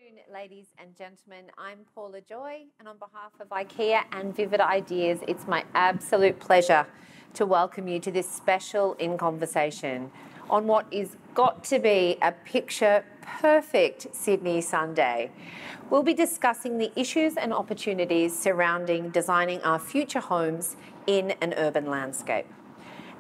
afternoon, ladies and gentlemen. I'm Paula Joy, and on behalf of IKEA and Vivid Ideas, it's my absolute pleasure to welcome you to this special In Conversation on what is got to be a picture-perfect Sydney Sunday. We'll be discussing the issues and opportunities surrounding designing our future homes in an urban landscape.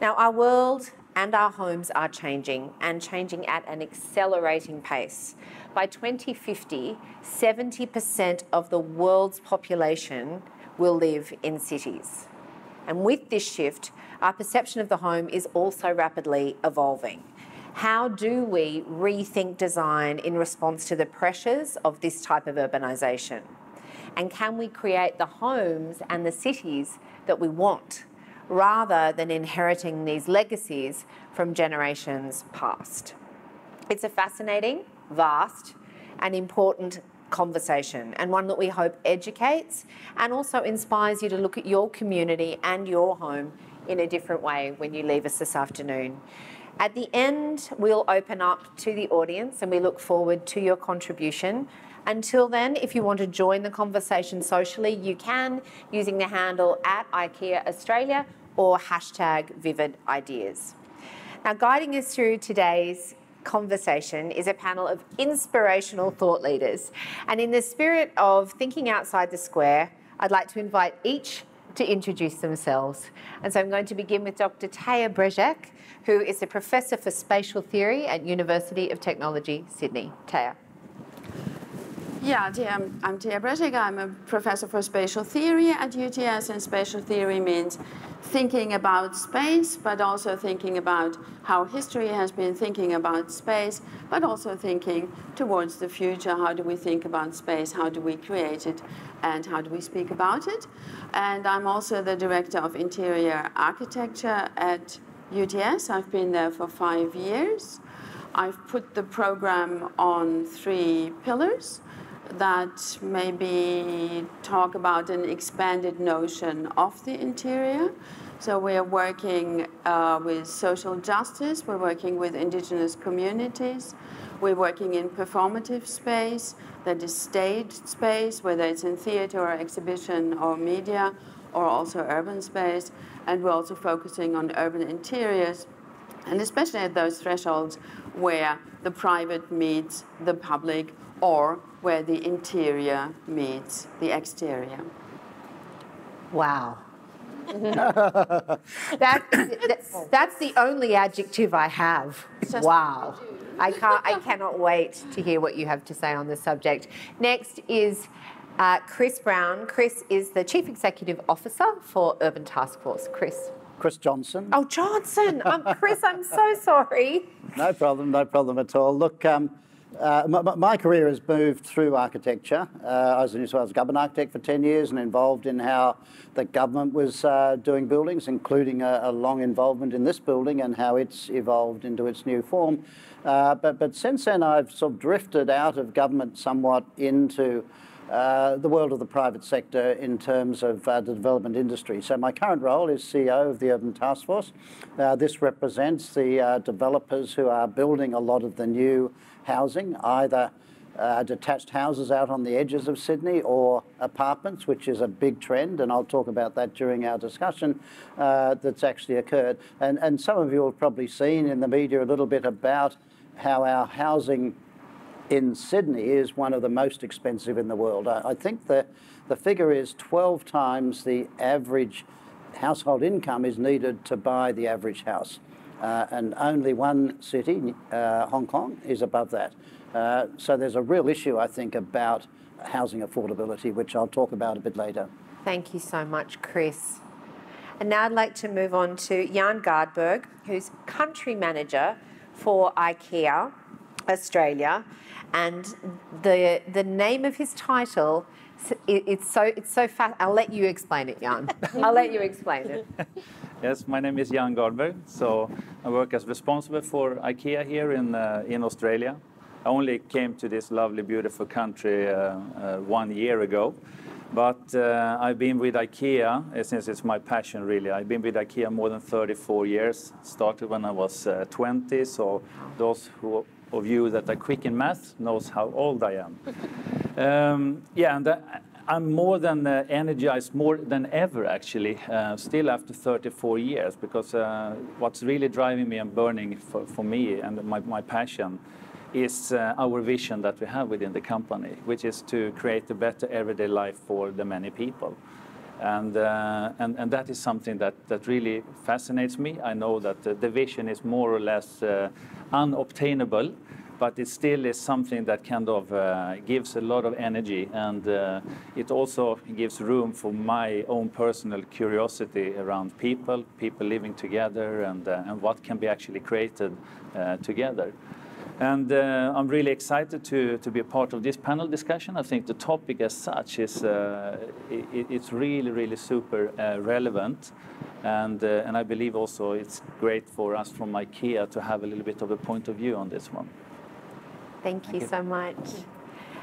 Now, our world and our homes are changing, and changing at an accelerating pace. By 2050, 70% of the world's population will live in cities. And with this shift, our perception of the home is also rapidly evolving. How do we rethink design in response to the pressures of this type of urbanisation? And can we create the homes and the cities that we want, rather than inheriting these legacies from generations past? It's a fascinating, vast and important conversation, and one that we hope educates and also inspires you to look at your community and your home in a different way when you leave us this afternoon. At the end, we'll open up to the audience and we look forward to your contribution. Until then, if you want to join the conversation socially, you can using the handle @IKEA Australia or #VividIdeas. Now, guiding us through today's conversation is a panel of inspirational thought leaders. And in the spirit of thinking outside the square, I'd like to invite each to introduce themselves. And so I'm going to begin with Dr. Taya Brejak, who is a Professor for Spatial Theory at University of Technology, Sydney. Taya. Yeah, I'm Taya Brejak. I'm a Professor for Spatial Theory at UTS, and spatial theory means thinking about space, but also thinking about how history has been thinking about space, but also thinking towards the future. How do we think about space? How do we create it? And how do we speak about it? And I'm also the Director of Interior Architecture at UTS. I've been there for 5 years. I've put the program on 3 pillars that maybe talk about an expanded notion of the interior. So we are working with social justice, we're working with indigenous communities, we're working in performative space, that is staged space, whether it's in theater or exhibition or media, or also urban space, and we're also focusing on urban interiors, and especially at those thresholds where the private meets the public, or where the interior meets the exterior. Wow. That's the only adjective I have. Wow. I cannot wait to hear what you have to say on the subject. Next is Chris Brown. Chris is the Chief Executive Officer for Urban Task Force. Chris Johnson. Oh, Johnson. Chris, I'm so sorry. No problem at all. Look, my career has moved through architecture. I was a New South Wales government architect for 10 years and involved in how the government was doing buildings, including a long involvement in this building and how it's evolved into its new form. But since then, I've sort of drifted out of government somewhat into the world of the private sector in terms of the development industry. So my current role is CEO of the Urban Task Force. This represents the developers who are building a lot of the new housing, either detached houses out on the edges of Sydney or apartments, which is a big trend, and I'll talk about that during our discussion, that's actually occurred. And some of you have probably seen in the media a little bit about how our housing in Sydney is one of the most expensive in the world. I think the figure is 12 times the average household income is needed to buy the average house. And only one city, Hong Kong, is above that. So there's a real issue, I think, about housing affordability, which I'll talk about a bit later. Thank you so much, Chris. And now I'd like to move on to Jan Gardberg, who's Country Manager for IKEA Australia. And the name of his title, it's so fast. I'll let you explain it, Jan. I'll let you explain it. Yes, my name is Jan Gardberg. So I work as responsible for IKEA here in Australia. I only came to this lovely, beautiful country 1 year ago. But I've been with IKEA since it's my passion, really. I've been with IKEA more than 34 years. Started when I was 20, so those who of you that are quick in math knows how old I am. Yeah, and I'm more than energized, more than ever, actually, still after 34 years, because what's really driving me and burning for me and my passion is our vision that we have within the company, which is to create a better everyday life for the many people. And that is something that really fascinates me. I know that the vision is more or less unobtainable, but it still is something that kind of gives a lot of energy, and it also gives room for my own personal curiosity around people living together, and what can be actually created together. And I'm really excited to be a part of this panel discussion. I think the topic as such is it's really super relevant, and I believe also it's great for us from IKEA to have a little bit of a point of view on this one. Thank you so much.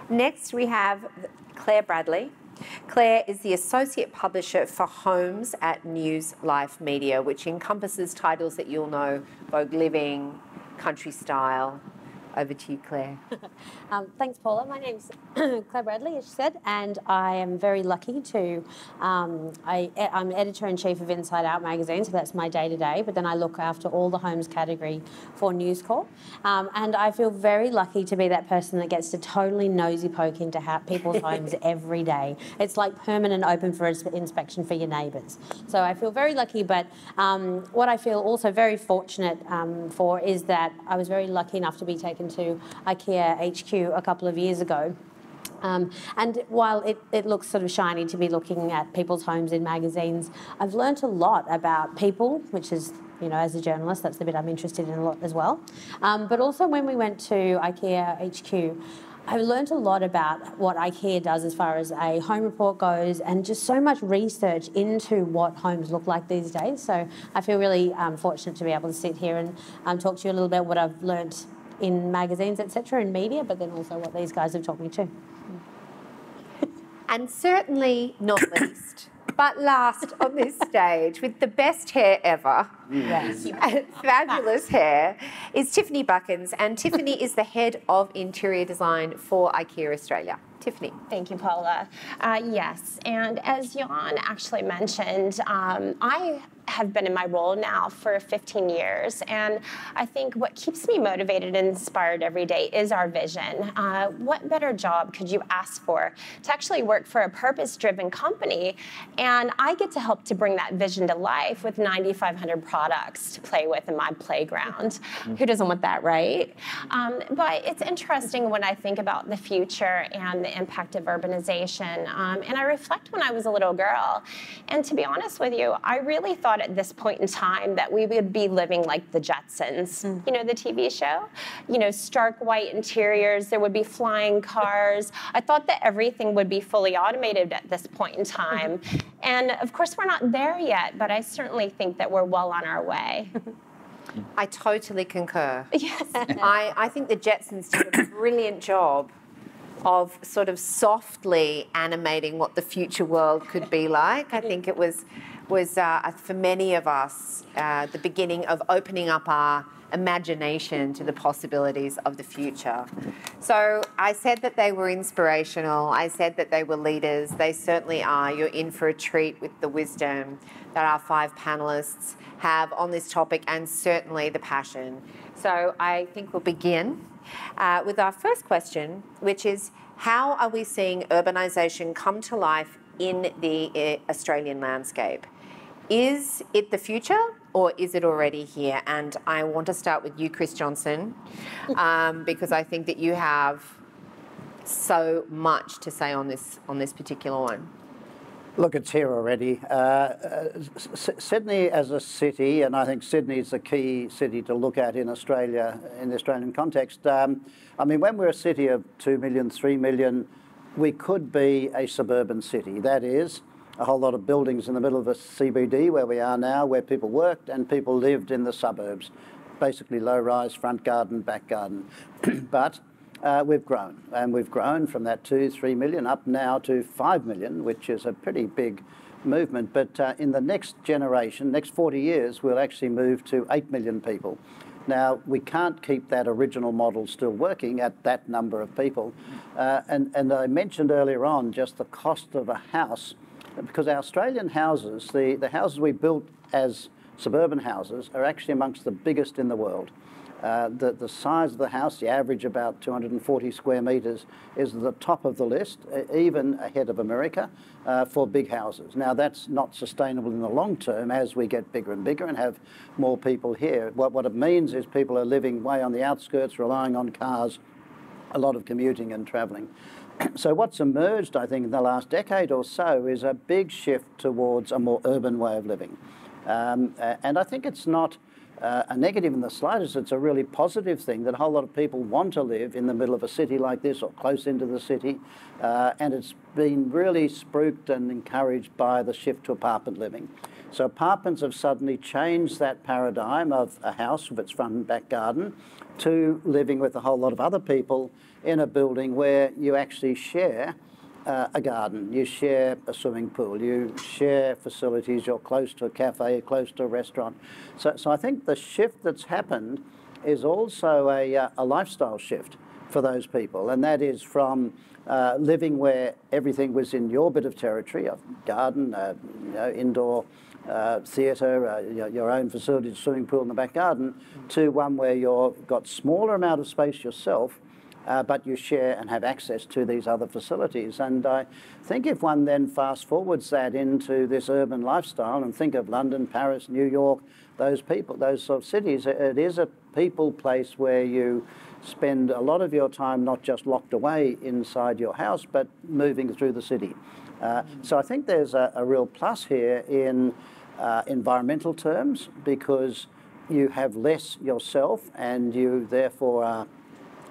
Next, we have Claire Bradley. Claire is the Associate Publisher for Homes at News Life Media, which encompasses titles that you'll know: Vogue Living, Country Style. Over to you, Claire. Thanks, Paula. My name's Claire Bradley, as you said, and I am very lucky to, I'm Editor-in-Chief of Inside Out magazine, so that's my day-to-day, but then I look after all the homes category for News Corp. And I feel very lucky to be that person that gets to totally nosy poke into people's homes every day. It's like permanent open for inspection for your neighbours. So I feel very lucky, but what I feel also very fortunate for is that I was very lucky enough to be taken to IKEA HQ a couple of years ago. And while it looks sort of shiny to be looking at people's homes in magazines, I've learnt a lot about people, which is, you know, as a journalist, that's the bit I'm interested in a lot as well. But also when we went to IKEA HQ, I learnt a lot about what IKEA does as far as a home report goes, and just so much research into what homes look like these days. So I feel really fortunate to be able to sit here and talk to you a little bit what I've learnt in magazines, etc., in media, but then also what these guys have taught me too. And certainly not least, but last on this stage, with the best hair ever, Yes. fabulous hair, is Tiffany Buckins. And Tiffany is the Head of Interior Design for IKEA Australia. Tiffany. Thank you, Paula. Yes, and as Jan actually mentioned, I have been in my role now for 15 years, and I think what keeps me motivated and inspired every day is our vision. What better job could you ask for to actually work for a purpose-driven company? And I get to help to bring that vision to life with 9,500 products to play with in my playground. Who doesn't want that, right? But it's interesting when I think about the future and the impact of urbanization, and I reflect when I was a little girl. And to be honest with you, I really thought at this point in time that we would be living like the Jetsons. You know, the TV show? You know, stark white interiors, there would be flying cars. I thought that everything would be fully automated at this point in time. And of course, we're not there yet, but I certainly think that we're well on our way. I totally concur. Yes. I think the Jetsons did a brilliant job of sort of softly animating what the future world could be like. I think it was for many of us the beginning of opening up our imagination to the possibilities of the future. So I said that they were inspirational. I said that they were leaders. They certainly are. You're in for a treat with the wisdom that our 5 panellists have on this topic, and certainly the passion. So I think we'll begin with our first question, which is, how are we seeing urbanisation come to life in the Australian landscape? Is it the future, or is it already here? And I want to start with you, Chris Johnson, because I think that you have so much to say on this particular one. Look, it's here already. Sydney as a city, and I think Sydney is the key city to look at in Australia, in the Australian context. I mean, when we're a city of 2 million, 3 million, we could be a suburban city. That is, a whole lot of buildings in the middle of a CBD where we are now, where people worked and people lived in the suburbs. Basically low-rise, front garden, back garden. But we've grown, and we've grown from that 2, 3 million up now to 5 million, which is a pretty big movement. But in the next generation, next 40 years, we'll actually move to 8 million people. Now, we can't keep that original model still working at that number of people. And I mentioned earlier on just the cost of a house, because our Australian houses, the houses we built as suburban houses, are actually amongst the biggest in the world. The size of the house, the average about 240 square metres, is the top of the list, even ahead of America, for big houses. Now, that's not sustainable in the long term as we get bigger and bigger and have more people here. What it means is people are living way on the outskirts, relying on cars, a lot of commuting and travelling. So what's emerged, I think, in the last decade or so is a big shift towards a more urban way of living. And I think it's not a negative in the slightest. It's a really positive thing that a whole lot of people want to live in the middle of a city like this or close into the city. And it's been really spruiked and encouraged by the shift to apartment living. So apartments have suddenly changed that paradigm of a house with its front and back garden to living with a whole lot of other people in a building where you actually share a garden, you share a swimming pool, you share facilities, you're close to a cafe, close to a restaurant. So I think the shift that's happened is also a lifestyle shift for those people, and that is from living where everything was in your bit of territory, a garden, indoor theatre, your own facilities, swimming pool in the back garden, to one where you've got smaller amount of space yourself, but you share and have access to these other facilities. And I think if one then fast forwards that into this urban lifestyle and think of London, Paris, New York, those sort of cities, it is a people place where you spend a lot of your time not just locked away inside your house, but moving through the city. So I think there's a real plus here in environmental terms, because you have less yourself and you therefore are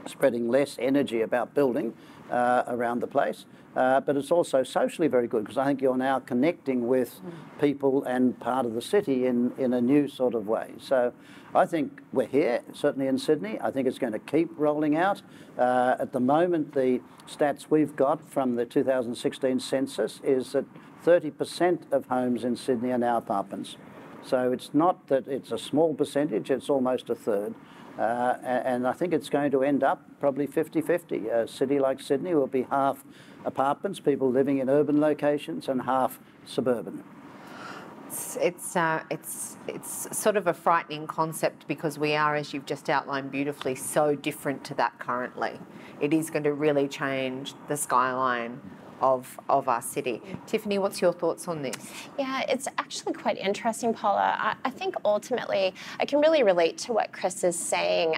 spreading less energy about building around the place. But it's also socially very good, because I think you're now connecting with people and part of the city in a new sort of way. So I think we're here, certainly in Sydney. I think it's going to keep rolling out. At the moment, the stats we've got from the 2016 census is that 30% of homes in Sydney are now apartments. So it's not that it's a small percentage, it's almost a third. And I think it's going to end up probably 50-50. A city like Sydney will be half apartments, people living in urban locations, and half suburban. It's sort of a frightening concept, because we are, as you've just outlined beautifully, so different to that currently. It is going to really change the skyline of our city. Tiffany, what's your thoughts on this? Yeah, it's actually quite interesting, Paula. I think ultimately I can really relate to what Chris is saying,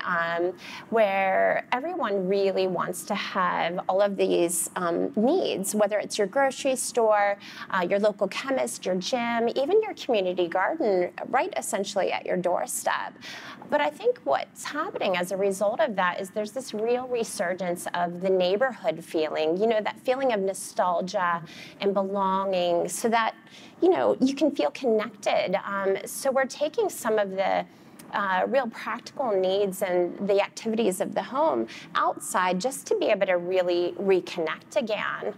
where everyone really wants to have all of these needs, whether it's your grocery store, your local chemist, your gym, even your community garden, right essentially at your doorstep. But I think what's happening as a result of that is there's this real resurgence of the neighborhood feeling, that feeling of nostalgia and belonging, so that, you can feel connected. So we're taking some of the real practical needs and the activities of the home outside just to be able to really reconnect again.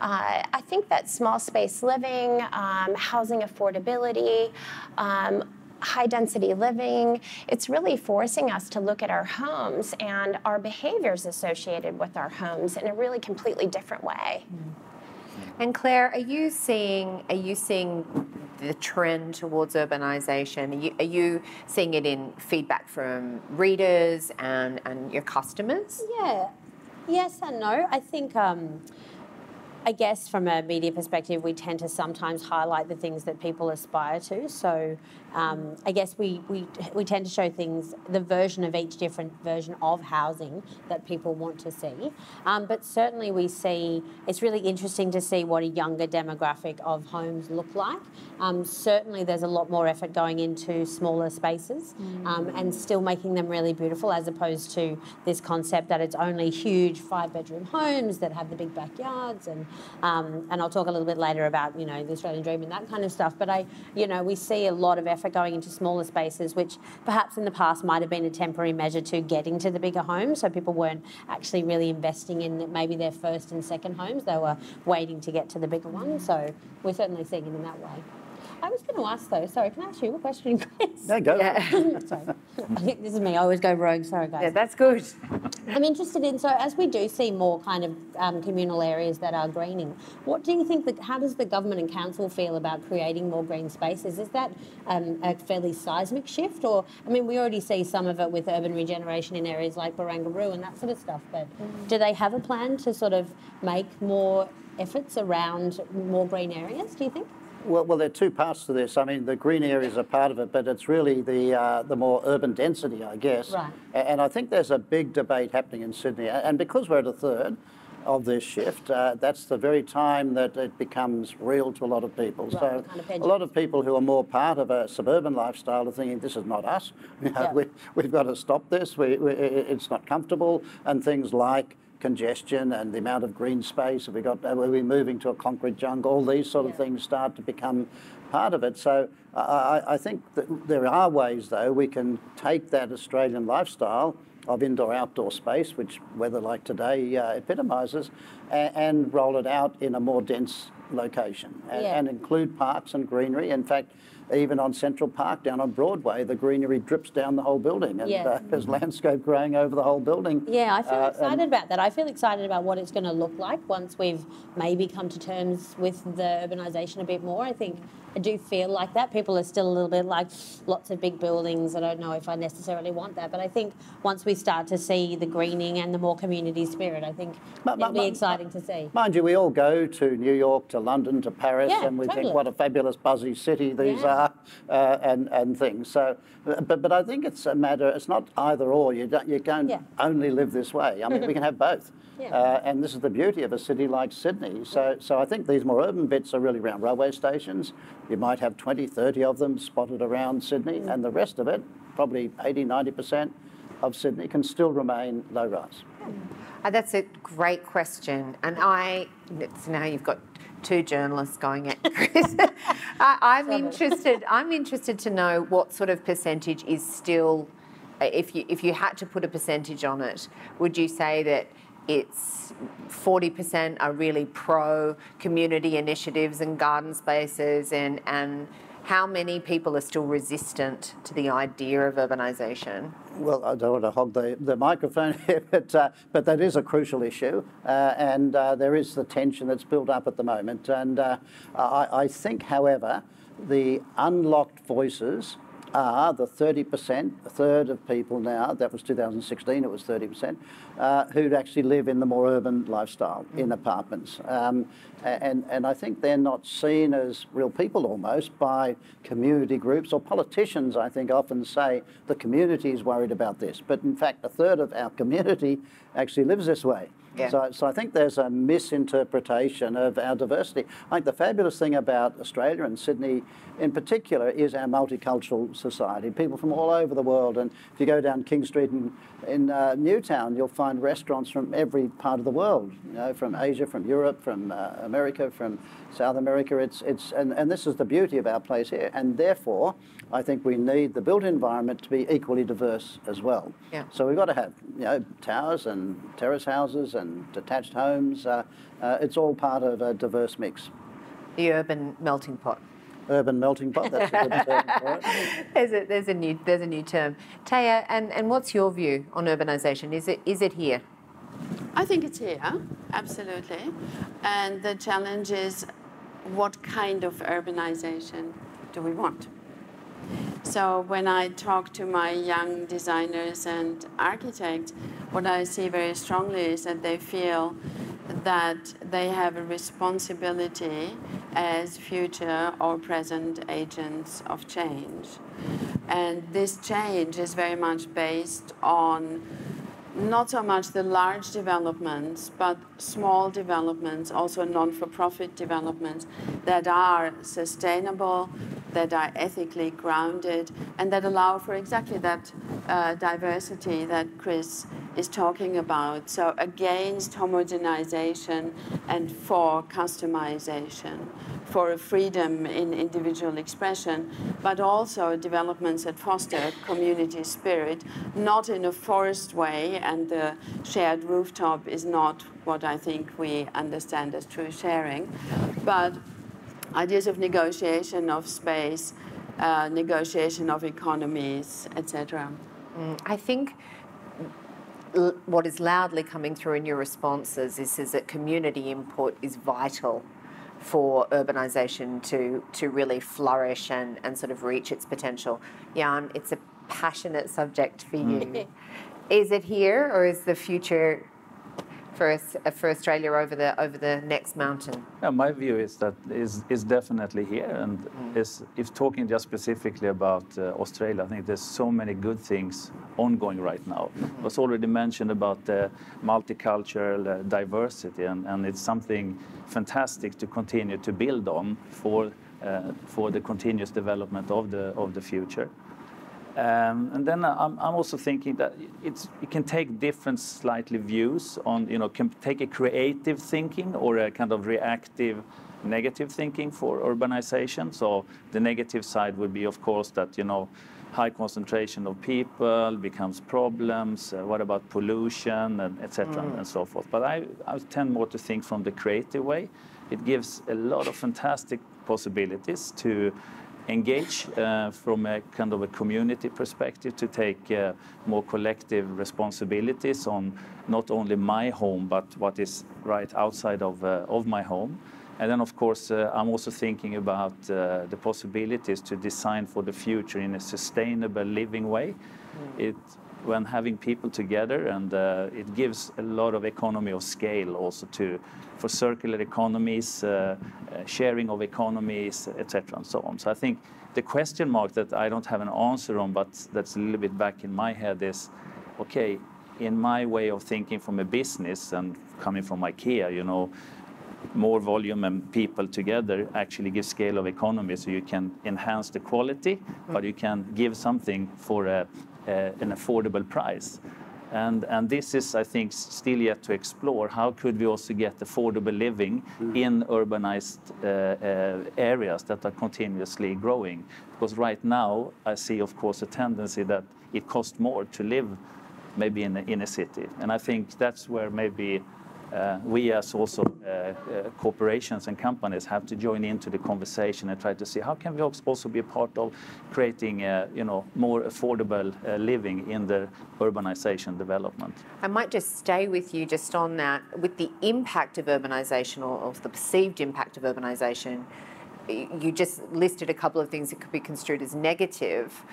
I think that small space living, housing affordability, high density living, it's really forcing us to look at our homes and our behaviors associated with our homes in a really completely different way. And Claire, are you seeing the trend towards urbanisation? Are you seeing it in feedback from readers and your customers? Yeah, yes and no. I think I guess from a media perspective, we tend to sometimes highlight the things that people aspire to. So I guess we tend to show things, the version of each different version of housing that people want to see. But certainly we see, it's really interesting to see what a younger demographic of homes look like. Certainly there's a lot more effort going into smaller spaces and still making them really beautiful, as opposed to this concept that it's only huge 5-bedroom homes that have the big backyards. And I'll talk a little bit later about, the Australian dream and that kind of stuff. But we see a lot of effort going into smaller spaces, which perhaps in the past might have been a temporary measure to getting to the bigger homes. So people weren't actually really investing in maybe their first and second homes. They were waiting to get to the bigger ones. So we're certainly seeing it in that way. I was going to ask though, sorry, can I ask you a question, Chris? There you go. Sorry. I think this is me. I always go rogue. Sorry, guys. Yeah, that's good. I'm interested in, so as we do see more kind of communal areas that are greening, what do you think, how does the government and council feel about creating more green spaces? Is that a fairly seismic shift? Or, I mean, we already see some of it with urban regeneration in areas like Barangaroo and that sort of stuff, but do they have a plan to sort of make more efforts around more green areas, do you think? Well, there are two parts to this. I mean, the green areas are part of it, but it's really the more urban density, I guess. Right. And I think there's a big debate happening in Sydney. And because we're at a third of this shift, that's the very time that it becomes real to a lot of people. Right, So kind of a lot of people who are more part of a suburban lifestyle are thinking, this is not us. You know, Yeah. we've got to stop this. It's not comfortable. And things like congestion and the amount of green space, are we moving to a concrete jungle, all these sort of things start to become part of it. So I think that there are ways, though, we can take that Australian lifestyle of indoor-outdoor space, which weather like today epitomises, and roll it out in a more dense location and include parks and greenery. In fact, even on Central Park down on Broadway, the greenery drips down the whole building, and there's landscape growing over the whole building. Yeah, I feel excited about that. I feel excited about what it's going to look like once we've maybe come to terms with the urbanisation a bit more. I think I do feel like that. People are still a little bit like lots of big buildings. I don't know if I necessarily want that, but I think once we start to see the greening and the more community spirit, I think it'll be exciting to see. Mind you, we all go to New York, to London, to Paris, and we think what a fabulous buzzy city these are, and things. So, but I think it's a matter. It's not either or. You can't only live this way. I mean, we can have both. And this is the beauty of a city like Sydney. So I think these more urban bits are really around railway stations. You might have 20, 30 of them spotted around Sydney, and the rest of it, probably 80, 90% of Sydney, can still remain low rise. That's a great question. And so now you've got two journalists going at Chris. I'm interested to know what sort of percentage is still, if you had to put a percentage on it, would you say that it's 40% are really pro community initiatives and garden spaces, and how many people are still resistant to the idea of urbanisation? Well, I don't want to hog the microphone here, but that is a crucial issue, and there is the tension that's built up at the moment. And I think, however, the unlocked voices are the 30%, a third of people now, that was 2016, it was 30%, who actually live in the more urban lifestyle, in apartments. And I think they're not seen as real people almost by community groups, or politicians, I think, often say the community is worried about this. But in fact, a third of our community actually lives this way. Yeah. So I think there's a misinterpretation of our diversity. I think the fabulous thing about Australia and Sydney in particular is our multicultural society. People from all over the world, and if you go down King Street in Newtown, you'll find restaurants from every part of the world, you know, from Asia, from Europe, from America, from South America. And this is the beauty of our place here, and therefore I think we need the built environment to be equally diverse as well. Yeah. So we've got to have, you know, towers and terrace houses and detached homes. It's all part of a diverse mix. The urban melting pot. Urban melting pot. That's a good term for it. There's a new term. Taya, and what's your view on urbanisation? Is it here? I think it's here, absolutely. And the challenge is, what kind of urbanisation do we want? So when I talk to my young designers and architects, what I see very strongly is that they feel that they have a responsibility as future or present agents of change. And this change is very much based on not so much the large developments, but small developments, also non-for-profit developments that are sustainable, that are ethically grounded, and that allow for exactly that diversity that Chris is talking about. So against homogenization and for customization, for a freedom in individual expression, but also developments that foster community spirit, not in a forced way, and the shared rooftop is not what I think we understand as true sharing, but ideas of negotiation of space, negotiation of economies, etc. I think what is loudly coming through in your responses is that community input is vital for urbanisation to really flourish and sort of reach its potential. Jan, it's a passionate subject for you. Is it here, or is the future for Australia over the next mountain? Yeah, my view is that is definitely here, and if talking just specifically about Australia, I think there's so many good things ongoing right now. It was already mentioned about the multicultural diversity, and it's something fantastic to continue to build on for the continuous development of the future. And then I'm also thinking that you can take different slightly views on, can take a creative thinking or a kind of reactive negative thinking for urbanization. So the negative side would be, of course, that, high concentration of people becomes problems. What about pollution, and etc. and so forth. But I tend more to think from the creative way. It gives a lot of fantastic possibilities to engage from a kind of a community perspective, to take more collective responsibilities on not only my home, but what is right outside of my home. And then, of course, I'm also thinking about the possibilities to design for the future in a sustainable living way. When having people together, and it gives a lot of economy of scale also for circular economies, sharing of economies, etc. and so on. So I think the question mark that I don't have an answer on, but that's a little bit back in my head is, okay, in my way of thinking from a business and coming from IKEA, more volume and people together actually give scale of economy, so you can enhance the quality, but you can give something for an affordable price. And this is, I think, still yet to explore. How could we also get affordable living in urbanized areas that are continuously growing? Because right now, I see, of course, a tendency that it costs more to live maybe in a city. And I think that's where maybe we as also corporations and companies have to join into the conversation and try to see how can we also be a part of creating more affordable living in the urbanization development. I might just stay with you just on that, with the impact of urbanisation or the perceived impact of urbanisation. You just listed a couple of things that could be construed as negative.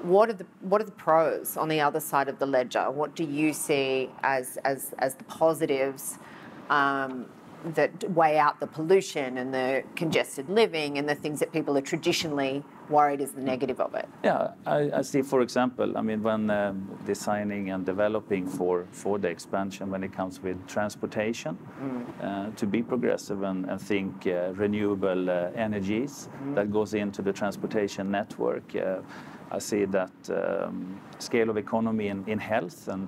What are the pros on the other side of the ledger? What do you see as the positives that weigh out the pollution and the congested living and the things that people are traditionally worried is the negative of it? Yeah, I see, for example, when designing and developing for the expansion, when it comes with transportation, to be progressive and think renewable energies that goes into the transportation network. I see that scale of economy in health and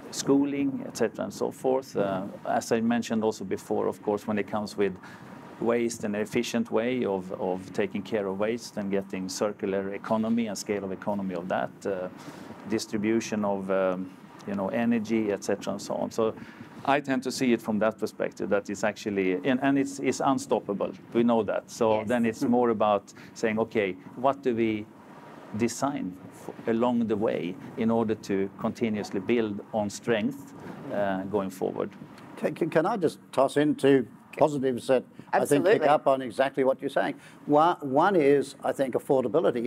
schooling, etc. and so forth. As I mentioned also before, of course, when it comes with waste and efficient way of taking care of waste and getting circular economy and scale of economy of that, distribution of energy, etc. and so on. So I tend to see it from that perspective, that it's actually, and it's unstoppable. We know that. So yes. Then it's more about saying, okay, what do we design along the way in order to continuously build on strength going forward? Can I just toss into positives that Absolutely. I think pick up on exactly what you're saying? One is, I think, affordability.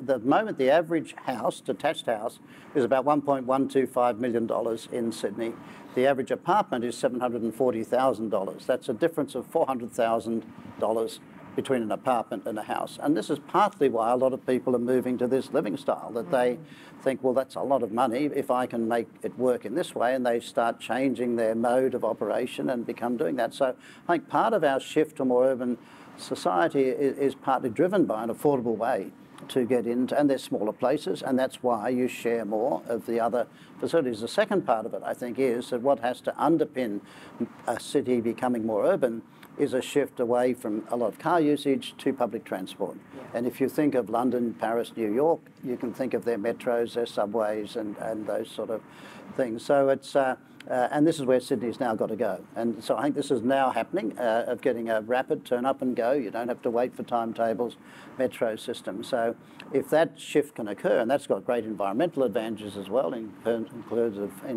The moment the average house, detached house, is about $1.125 million in Sydney. The average apartment is $740,000. That's a difference of $400,000 between an apartment and a house. And this is partly why a lot of people are moving to this living style, that they think, well, that's a lot of money if I can make it work in this way, and they start changing their mode of operation and become doing that. So I think part of our shift to more urban society is partly driven by an affordable way to get into, and they're smaller places, and that's why you share more of the other facilities. The second part of it, I think, is that what has to underpin a city becoming more urban is a shift away from a lot of car usage to public transport. And if you think of London, Paris, New York, you can think of their metros, their subways, and those sort of things. So it's, and this is where Sydney's now got to go. And so I think this is now happening, of getting a rapid turn up and go. You don't have to wait for timetables, metro system. So if that shift can occur, and that's got great environmental advantages as well in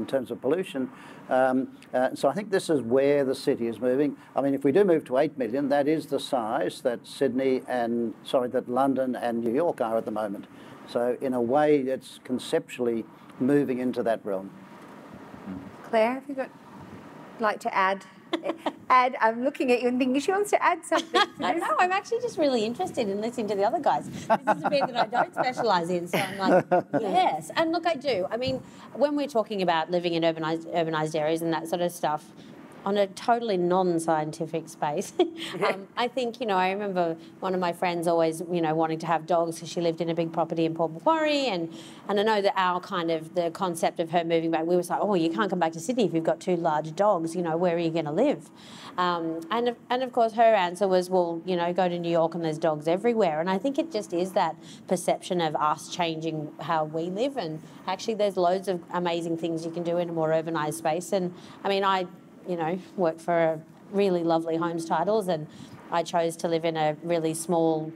terms of pollution. So I think this is where the city is moving. I mean, if we do move to 8 million, that is the size that that London and New York are at the moment. So in a way, it's conceptually moving into that realm. Claire, have you like to add? I'm looking at you and thinking she wants to add something to this. No, I'm actually just really interested in listening to the other guys. This is a bit that I don't specialise in, so I'm like, yes. And look, I do. I mean, when we're talking about living in urbanised areas and that sort of stuff, on a totally non-scientific space, I think, I remember one of my friends always, wanting to have dogs because she lived in a big property in Port Macquarie, and I know that the concept of her moving back, we were like, oh, you can't come back to Sydney if you've got 2 large dogs, where are you going to live? And of course her answer was, well, go to New York and there's dogs everywhere. And I think it just is that perception of us changing how we live, and actually there's loads of amazing things you can do in a more urbanised space. And I mean, I work for a really lovely Homes Titles, and I chose to live in a really small,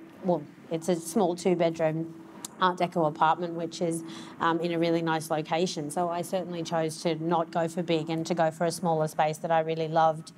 it's a small 2-bedroom Art Deco apartment, which is in a really nice location. So I certainly chose to not go for big and to go for a smaller space that I really loved.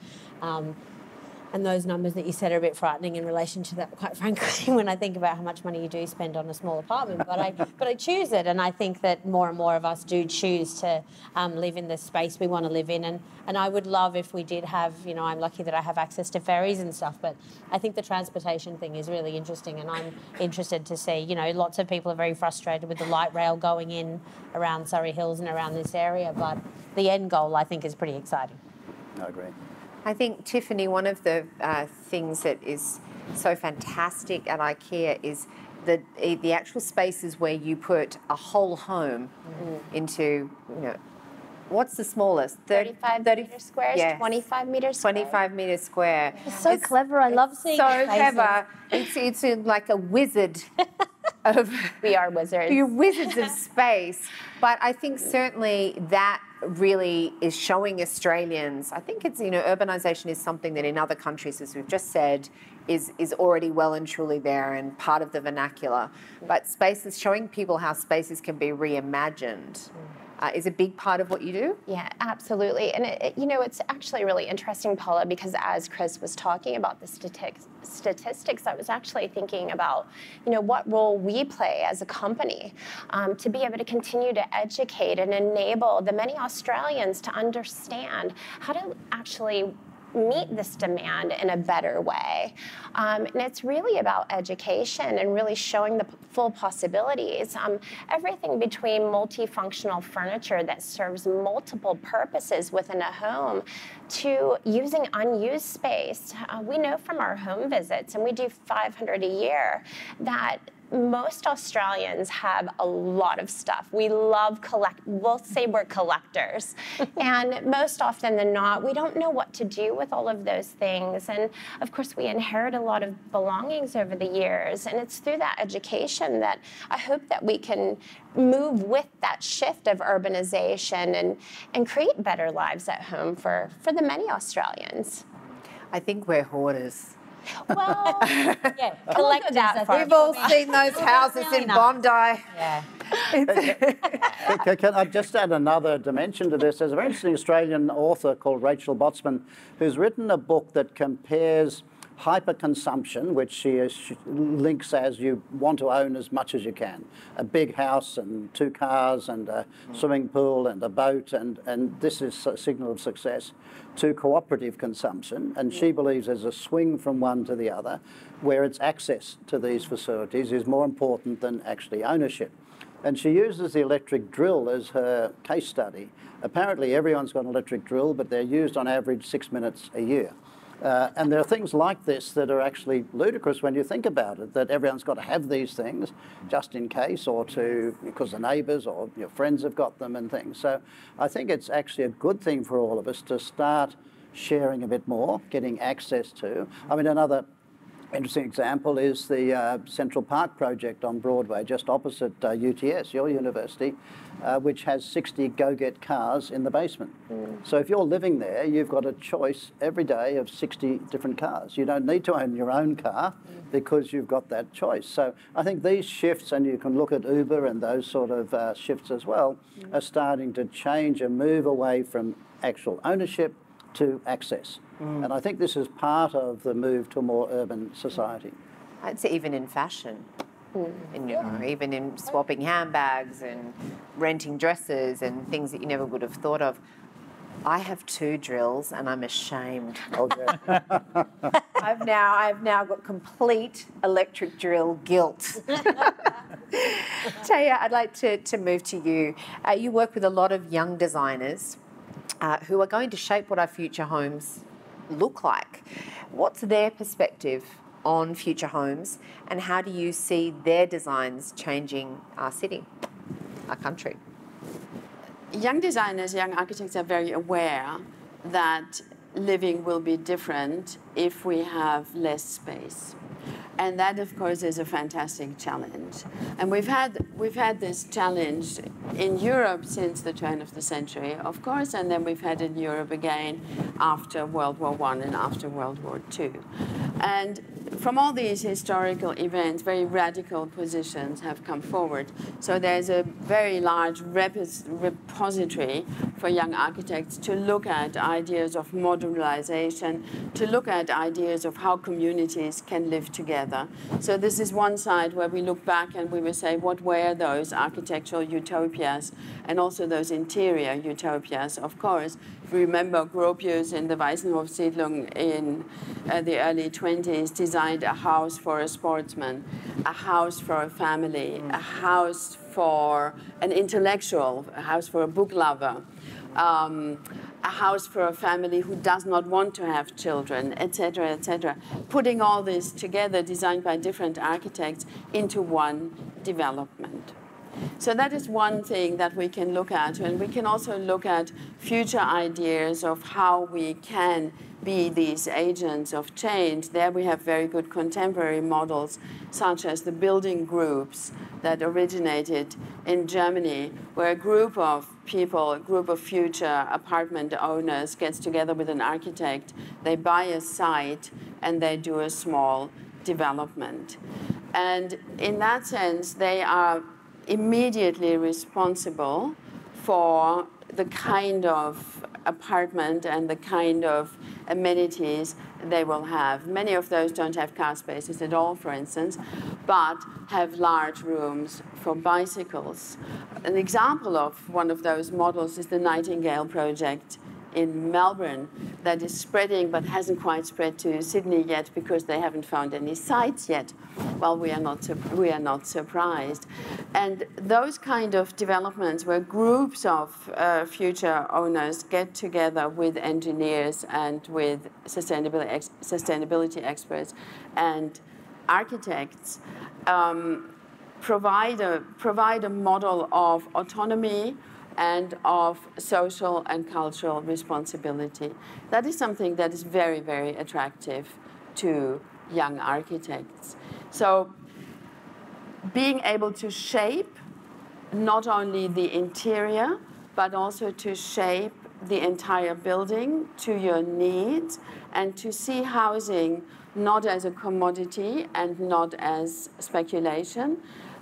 And those numbers that you said are a bit frightening in relation to that, quite frankly, when I think about how much money you do spend on a small apartment. But I choose it, and I think that more and more of us do choose to live in the space we want to live in. And I would love if we did have, I'm lucky that I have access to ferries and stuff, but I think the transportation thing is really interesting, and I'm interested to see, lots of people are very frustrated with the light rail going in around Surrey Hills and around this area, but the end goal, I think, is pretty exciting. I agree. I think, Tiffany, one of the things that is so fantastic at IKEA is the actual spaces where you put a whole home into, what's the smallest? 35 metres squares, yes. 25 metres square. 25 metres square. It's so clever. I love seeing so spaces. Clever. It's like a wizard of... We are wizards. You're wizards of space. But I think certainly that really is showing Australians, I think it's, urbanisation is something that in other countries, as we've just said, is already well and truly there and part of the vernacular. But spaces, showing people how spaces can be reimagined is a big part of what you do? Yeah, absolutely. And, it's actually really interesting, Paula, because as Chris was talking about the statistics, I was actually thinking about, what role we play as a company to be able to continue to educate and enable the many Australians to understand how to actually meet this demand in a better way. And it's really about education and really showing the full possibilities. Everything between multifunctional furniture that serves multiple purposes within a home to using unused space. We know from our home visits, and we do 500 a year, that most Australians have a lot of stuff. We love we'll say we're collectors. And most often than not, we don't know what to do with all of those things. And of course, we inherit a lot of belongings over the years. And it's through that education that I hope that we can move with that shift of urbanization and create better lives at home for the many Australians. I think we're hoarders. Well, yeah, collectors. We've all seen those houses in Bondi. Yeah. Can I just add another dimension to this? There's a very interesting Australian author called Rachel Botsman who's written a book that compares hyperconsumption, which she links as you want to own as much as you can. A big house and 2 cars and a swimming pool and a boat, and this is a signal of success, to cooperative consumption. And she believes there's a swing from one to the other, where its access to these facilities is more important than actually ownership. And she uses the electric drill as her case study. Apparently everyone's got an electric drill, but they're used on average 6 minutes a year. And there are things like this that are actually ludicrous when you think about it, that everyone's got to have these things just in case, or because the neighbours or your friends have got them and things. So I think it's actually a good thing for all of us to start sharing a bit more, getting access to. I mean, another interesting example is the Central Park project on Broadway, just opposite UTS, your university, which has 60 go-get cars in the basement. So if you're living there, you've got a choice every day of 60 different cars. You don't need to own your own car because you've got that choice. So I think these shifts, and you can look at Uber and those sort of shifts as well, are starting to change and move away from actual ownership to access. And I think this is part of the move to a more urban society. I'd say even in fashion, and, you know, even in swapping handbags and renting dresses and things that you never would have thought of. I have 2 drills and I'm ashamed. Oh, yeah. I've now got complete electric drill guilt. Taya, I'd like to move to you. You work with a lot of young designers who are going to shape what our future homes look like. What's their perspective on future homes, and how do you see their designs changing our city, our country? Young designers, young architects are very aware that living will be different if we have less space. And that, of course, is a fantastic challenge. And we've had this challenge in Europe since the turn of the century, of course, and then we've had it in Europe again after World War I and after World War II. And from all these historical events, very radical positions have come forward. So there's a very large repository for young architects to look at ideas of modularization, to look at ideas of how communities can live together. So this is one side where we look back and we will say, what were those architectural utopias and also those interior utopias? Of course, if we remember Gropius in the Weissenhof-Siedlung in the early 20s designed a house for a sportsman, a house for a family, a house for an intellectual, a house for a book lover, a house for a family who does not want to have children, etc., etc. Putting all this together, designed by different architects, into one development. So that is one thing that we can look at, and we can also look at future ideas of how we can be these agents of change. There we have very good contemporary models, such as the building groups that originated in Germany, where a group of people, a group of future apartment owners gets together with an architect, they buy a site, and they do a small development. And in that sense, they are immediately responsible for the kind of apartment and the kind of amenities they will have. Many of those don't have car spaces at all, for instance, but have large rooms for bicycles. An example of one of those models is the Nightingale project in Melbourne that is spreading but hasn't quite spread to Sydney yet because they haven't found any sites yet. Well, we are not surprised. And those kind of developments where groups of future owners get together with engineers and with sustainability experts and architects provide a model of autonomy and of social and cultural responsibility. That is something that is very, very attractive to young architects. So being able to shape not only the interior, but also to shape the entire building to your needs, and to see housing not as a commodity and not as speculation,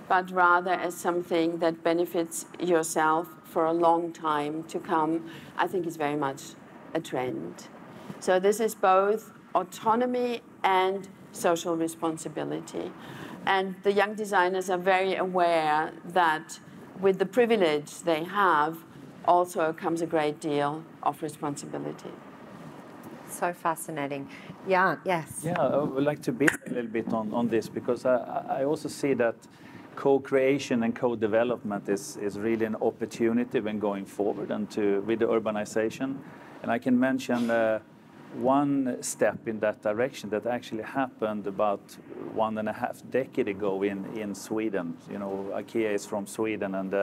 but rather as something that benefits yourself for a long time to come, I think is very much a trend. So this is both autonomy and social responsibility. And the young designers are very aware that with the privilege they have also comes a great deal of responsibility. So fascinating. Yeah, yes. Yeah, I would like to build a little bit on this, because I also see that co-creation and co-development is really an opportunity when going forward and with the urbanization. And I can mention one step in that direction that actually happened about 1.5 decades ago in Sweden. You know, IKEA is from Sweden, and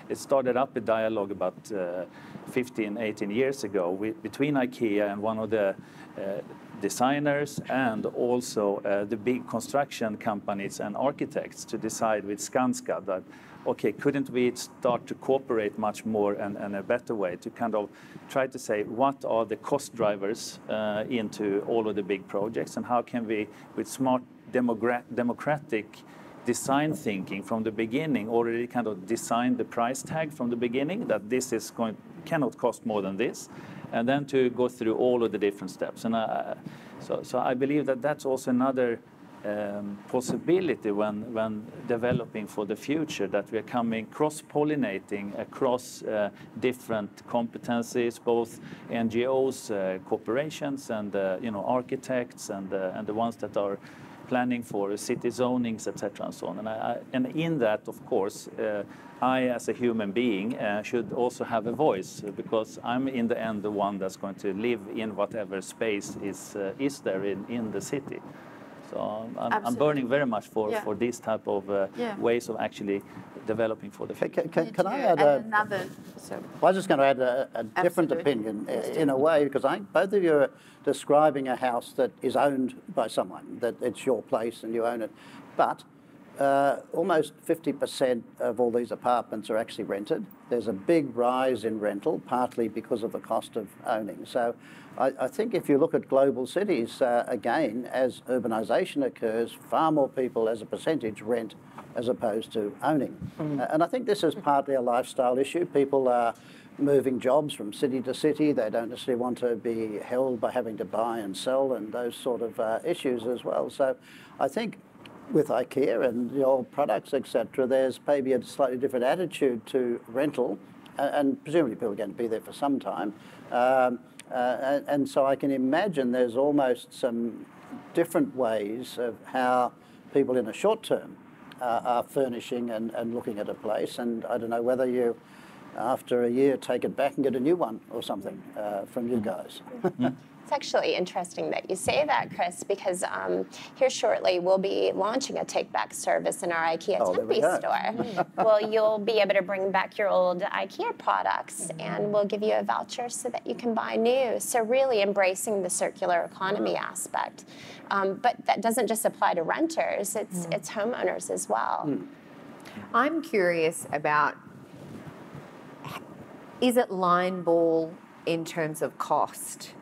it started up a dialogue about 15, 18 years ago between IKEA and one of the designers and also the big construction companies and architects to decide with Skanska that, okay, couldn't we start to cooperate much more and a better way to kind of try to say what are the cost drivers into all of the big projects, and how can we, with smart democratic design thinking from the beginning, already kind of design the price tag from the beginning that this is cannot cost more than this, and then to go through all of the different steps. And so I believe that that's also another possibility when developing for the future, that we are coming cross-pollinating across different competencies, both NGOs, corporations, and architects, and the ones that are planning for city zonings, etc., and so on. And in that, of course, I, as a human being, should also have a voice, because I'm in the end the one that's going to live in whatever space is there in the city. So I'm burning very much for these type of ways of actually developing for the future. Can I add another? I was just going to add a different opinion in a way, because I think both of you are describing a house that is owned by someone, that it's your place and you own it. But almost 50% of all these apartments are actually rented. There's a big rise in rental, partly because of the cost of owning. So I think if you look at global cities, again, as urbanization occurs, far more people as a percentage rent as opposed to owning. And I think this is partly a lifestyle issue. People are moving jobs from city to city. They don't necessarily want to be held by having to buy and sell and those sort of issues as well. So I think with IKEA and your products, etc., there's maybe a slightly different attitude to rental, and presumably people are going to be there for some time. And so I can imagine there's almost some different ways of how people in the short term are furnishing and looking at a place. And I don't know whether you, after a year, take it back and get a new one or something from you guys. It's actually interesting that you say that, Chris, because here shortly we'll be launching a take-back service in our IKEA Tempe store. Well, you'll be able to bring back your old IKEA products, and we'll give you a voucher so that you can buy new. So really embracing the circular economy aspect. But that doesn't just apply to renters, it's homeowners as well. I'm curious about, is it line ball in terms of cost?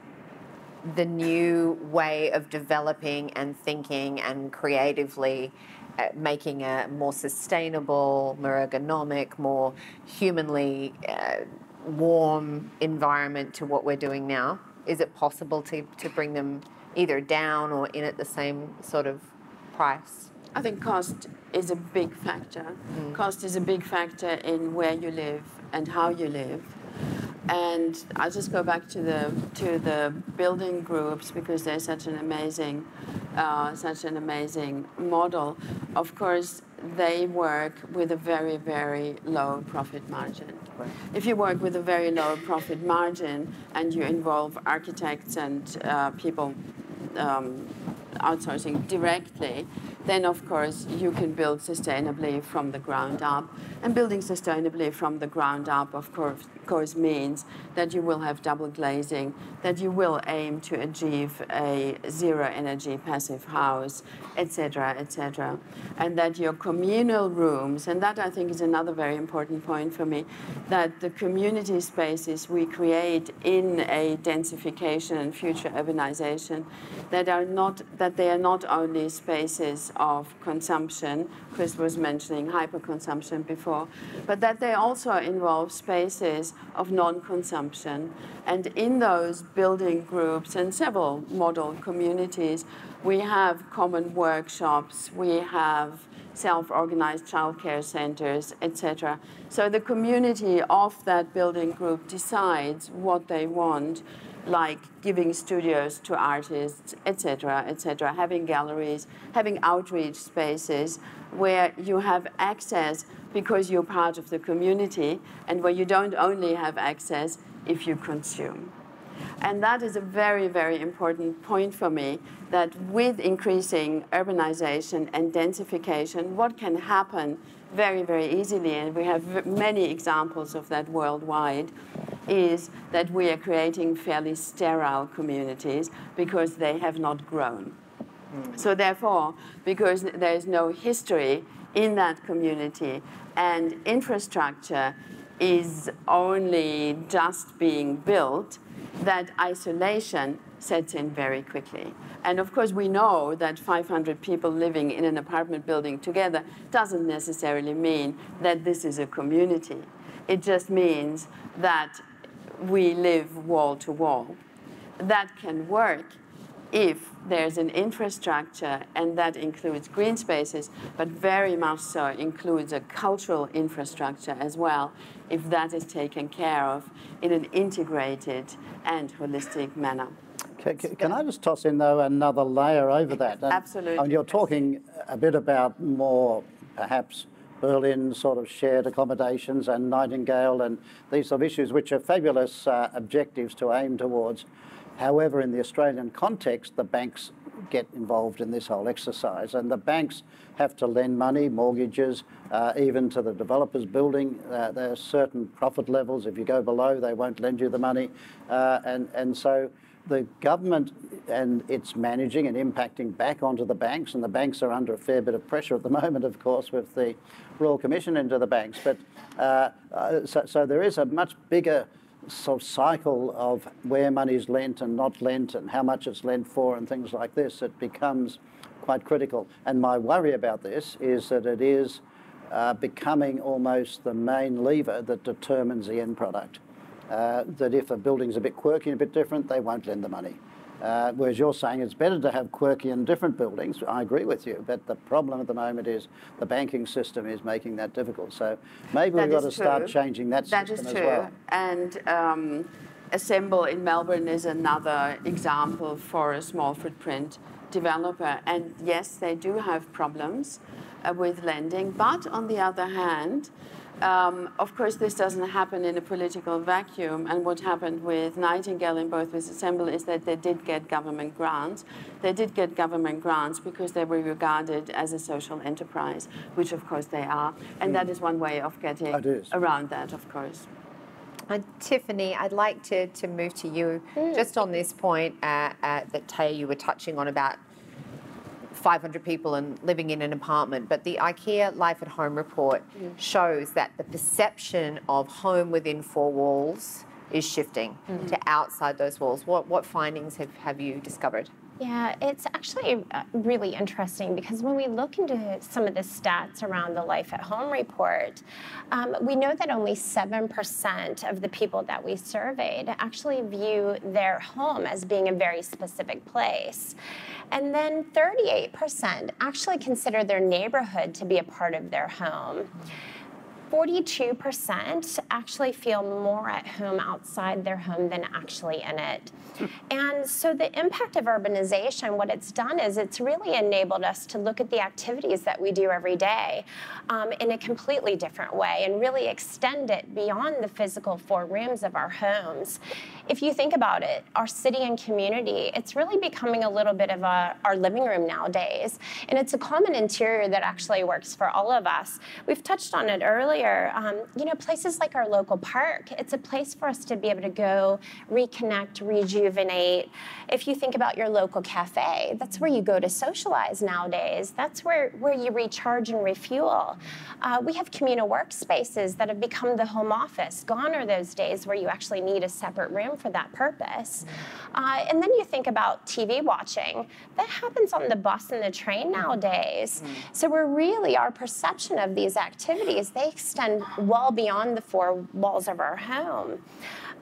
The new way of developing and thinking and creatively making a more sustainable, more ergonomic, more humanly warm environment to what we're doing now? Is it possible to bring them either down or in at the same sort of price? I think cost is a big factor. Cost is a big factor in where you live and how you live. And I'll just go back to the building groups, because they're such an amazing model. Of course, they work with a very, very low profit margin. Right. If you work with a very low profit margin and you involve architects and people outsourcing directly, then of course you can build sustainably from the ground up. And building sustainably from the ground up, of course means that you will have double glazing, that you will aim to achieve a zero energy passive house, etc., etc. And that your communal rooms, and that I think is another very important point for me, that the community spaces we create in a densification and future urbanization, that they are not only spaces of consumption, Chris was mentioning hyperconsumption before, but that they also involve spaces of non-consumption. And in those building groups and several model communities, we have common workshops, we have self-organized childcare centers, etc. So the community of that building group decides what they want, like giving studios to artists, etc., etc., having galleries, having outreach spaces where you have access because you're part of the community, and where you don't only have access if you consume. And that is a very, very important point for me, that with increasing urbanization and densification, what can happen very, very easily, and we have many examples of that worldwide, is that we are creating fairly sterile communities because they have not grown. So therefore, because there is no history in that community and infrastructure is only just being built, that isolation sets in very quickly. And of course, we know that 500 people living in an apartment building together doesn't necessarily mean that this is a community. It just means that we live wall to wall. That can work if there's an infrastructure, and that includes green spaces, but very much so includes a cultural infrastructure as well, if that is taken care of in an integrated and holistic manner. Can I just toss in, though, another layer over that? And, Absolutely. I mean, you're talking a bit about more, perhaps, Berlin sort of shared accommodations and Nightingale and these sort of issues, which are fabulous objectives to aim towards. However, in the Australian context, the banks get involved in this whole exercise, and the banks have to lend money, mortgages, even to the developers building. There are certain profit levels. If you go below, they won't lend you the money. And so the government and it's managing and impacting back onto the banks, and the banks are under a fair bit of pressure at the moment, of course, with the Royal Commission into the banks. But so there is a much bigger sort of cycle of where money's lent and not lent and how much it's lent for and things like this. It becomes quite critical. And my worry about this is that it is becoming almost the main lever that determines the end product. That if a building's a bit quirky and a bit different, they won't lend the money. Whereas you're saying it's better to have quirky and different buildings. I agree with you, but the problem at the moment is the banking system is making that difficult. So maybe we've got to start changing that system as well. That is true. And Assemble in Melbourne is another example for a small footprint developer. And yes, they do have problems with lending, but on the other hand, of course, this doesn't happen in a political vacuum, and what happened with Nightingale and both with Assemble is that they did get government grants. They did get government grants because they were regarded as a social enterprise, which of course they are, and that is one way of getting around that, of course. Tiffany, I'd like to move to you just on this point that Taya, you were touching on about 500 people and living in an apartment, but the IKEA Life at Home report shows that the perception of home within four walls is shifting to outside those walls. What findings have you discovered? Yeah, it's actually really interesting because when we look into some of the stats around the Life at Home report, we know that only 7% of the people that we surveyed actually view their home as being a very specific place. And then 38% actually consider their neighborhood to be a part of their home. 42% actually feel more at home outside their home than actually in it. And so the impact of urbanization, what it's done is it's really enabled us to look at the activities that we do every day in a completely different way and really extend it beyond the physical four rooms of our homes. If you think about it, our city and community, it's really becoming a little bit of our living room nowadays. And it's a common interior that actually works for all of us. We've touched on it earlier. Places like our local park, it's a place for us to be able to go, reconnect, rejuvenate. If you think about your local cafe, that's where you go to socialize nowadays. That's where you recharge and refuel. We have communal workspaces that have become the home office. Gone are those days where you actually need a separate room for that purpose. And then you think about TV watching. That happens on the bus and the train nowadays. So our perception of these activities, they extend well beyond the four walls of our home.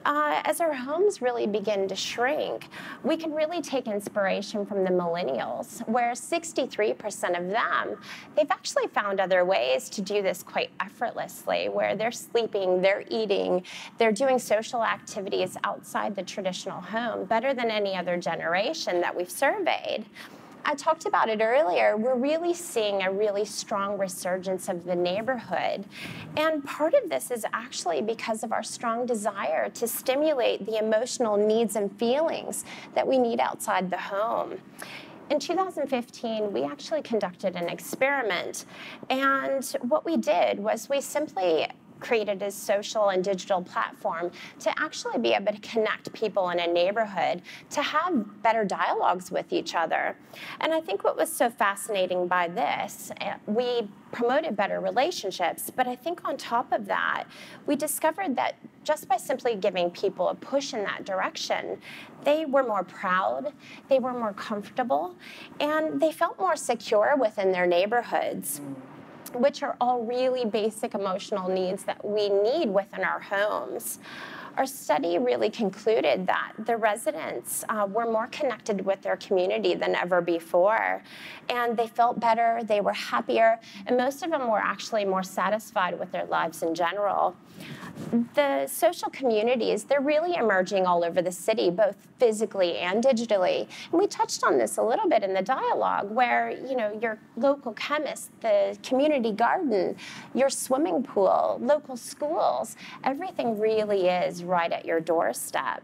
As our homes really begin to shrink, we can really take inspiration from the millennials, where 63% of them, they've actually found other ways to do this quite effortlessly, where they're sleeping, they're eating, they're doing social activities outside the traditional home better than any other generation that we've surveyed. I talked about it earlier, we're really seeing a really strong resurgence of the neighborhood. And part of this is actually because of our strong desire to stimulate the emotional needs and feelings that we need outside the home. In 2015, we actually conducted an experiment. And what we did was we simply created a social and digital platform to actually be able to connect people in a neighborhood, to have better dialogues with each other. And I think what was so fascinating by this, we promoted better relationships, but I think on top of that, we discovered that just by simply giving people a push in that direction, they were more proud, they were more comfortable, and they felt more secure within their neighborhoods, which are all really basic emotional needs that we need within our homes. Our study really concluded that the residents were more connected with their community than ever before, and they felt better, they were happier, and most of them were actually more satisfied with their lives in general. The social communities, they're really emerging all over the city, both physically and digitally. And we touched on this a little bit in the dialogue where, you know, your local chemist, the community garden, your swimming pool, local schools, everything really is right at your doorstep.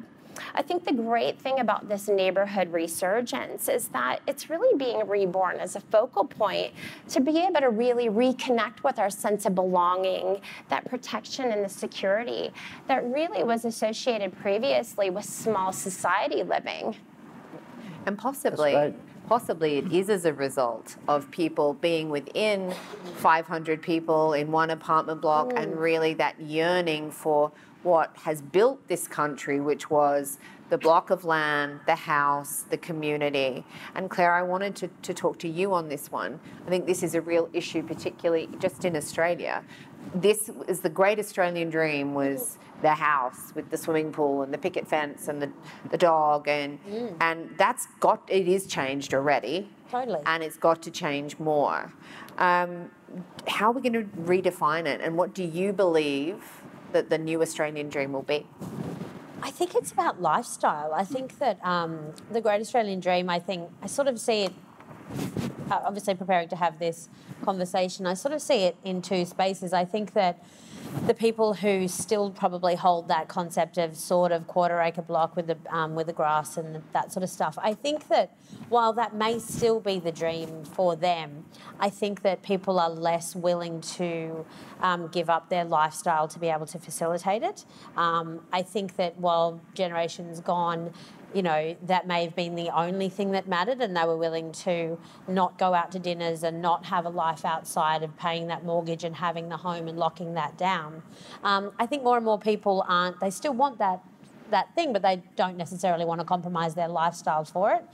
I think the great thing about this neighborhood resurgence is that it's really being reborn as a focal point to be able to really reconnect with our sense of belonging, that protection and the security that really was associated previously with small society living. And possibly it is as a result of people being within 500 people in one apartment block and really that yearning for what has built this country, which was the block of land, the house, the community. And Claire, I wanted to talk to you on this one. I think this is a real issue, particularly just in Australia. This is the great Australian dream, was the house with the swimming pool and the picket fence and the dog, and it is changed already. Totally. And it's got to change more. How are we going to redefine it, and what do you believe that the new Australian dream will be? I think it's about lifestyle. I think that the Great Australian Dream, I sort of see it, obviously preparing to have this conversation, I sort of see it in two spaces. I think that the people who still probably hold that concept of sort of quarter-acre block with the grass and that sort of stuff, I think that while that may still be the dream for them, I think that people are less willing to give up their lifestyle to be able to facilitate it. I think that while generations gone, you know, that may have been the only thing that mattered, and they were willing to not go out to dinners and not have a life outside of paying that mortgage and having the home and locking that down. I think more and more people they still want that thing, but they don't necessarily want to compromise their lifestyles for it,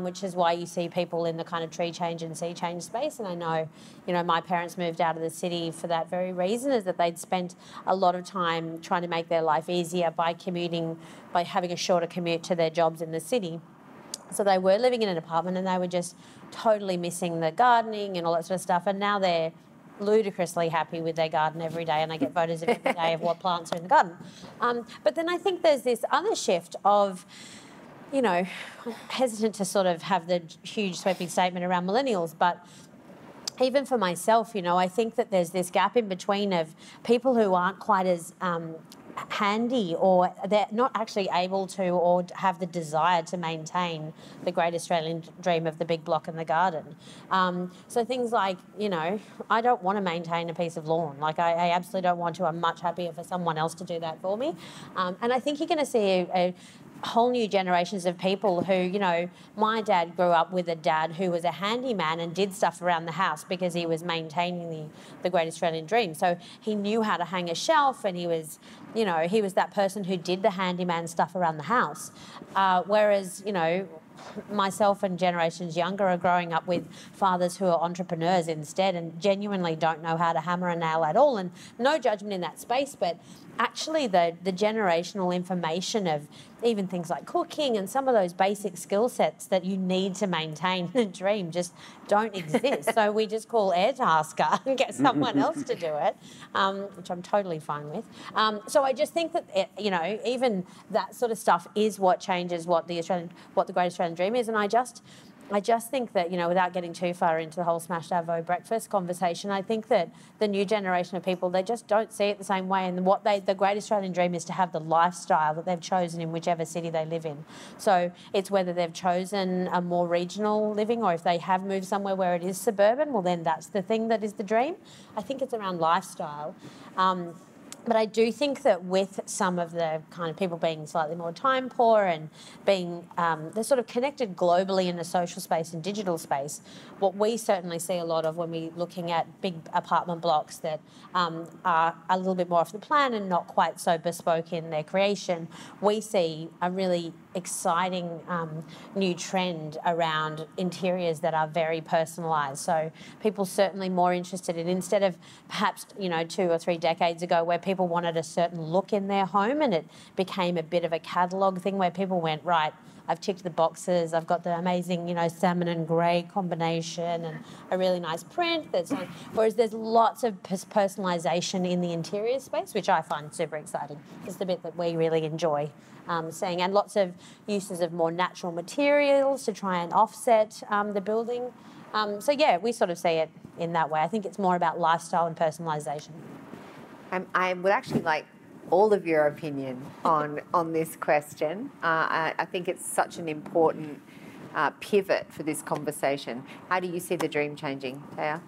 which is why you see people in the kind of tree change and sea change space. And I know, you know, my parents moved out of the city for that very reason, is that they'd spent a lot of time trying to make their life easier by commuting, by having a shorter commute to their jobs in the city. So they were living in an apartment and they were just totally missing the gardening and all that sort of stuff. And now they're ludicrously happy with their garden every day, and I get photos of every day of what plants are in the garden. But then I think there's this other shift of, you know, I'm hesitant to sort of have the huge sweeping statement around millennials, but even for myself, you know, I think that there's this gap in between of people who aren't quite as handy, or they're not actually able to or have the desire to maintain the Great Australian Dream of the big block and the garden. So things like, you know, I don't want to maintain a piece of lawn. Like I absolutely don't want to. I'm much happier for someone else to do that for me. And I think you're going to see a whole new generations of people who, you know, my dad grew up with a dad who was a handyman and did stuff around the house because he was maintaining the Great Australian Dream. So he knew how to hang a shelf, and he was, you know, he was that person who did the handyman stuff around the house. Whereas, you know, myself and generations younger are growing up with fathers who are entrepreneurs instead and genuinely don't know how to hammer a nail at all. And no judgment in that space, but actually the generational information of even things like cooking and some of those basic skill sets that you need to maintain the dream just don't exist. So we just call Airtasker and get someone else to do it, which I'm totally fine with. So I just think that, you know, even that sort of stuff is what changes what the Great Australian Dream is. And I just think that, you know, without getting too far into the whole smashed avo breakfast conversation, I think that the new generation of people, they just don't see it the same way. And the Great Australian Dream is to have the lifestyle that they've chosen in whichever city they live in. So it's whether they've chosen a more regional living, or if they have moved somewhere where it is suburban, well, then that's the thing that is the dream. I think it's around lifestyle. But I do think that with some of the kind of people being slightly more time poor and being they're sort of connected globally in a social space and digital space, what we certainly see a lot of when we're looking at big apartment blocks that are a little bit more off the plan and not quite so bespoke in their creation, we see a really exciting new trend around interiors that are very personalised. So people certainly more interested in, instead of perhaps 2 or 3 decades ago where people wanted a certain look in their home and it became a bit of a catalogue thing where people went, right, I've ticked the boxes, I've got the amazing, salmon and grey combination and a really nice print. Whereas there's lots of personalisation in the interior space, which I find super exciting. It's the bit that we really enjoy seeing, and lots of uses of more natural materials to try and offset the building. So yeah, we sort of see it in that way. I think it's more about lifestyle and personalisation. I would actually like all of your opinion on this question. I think it's such an important pivot for this conversation. How do you see the dream changing, Taya?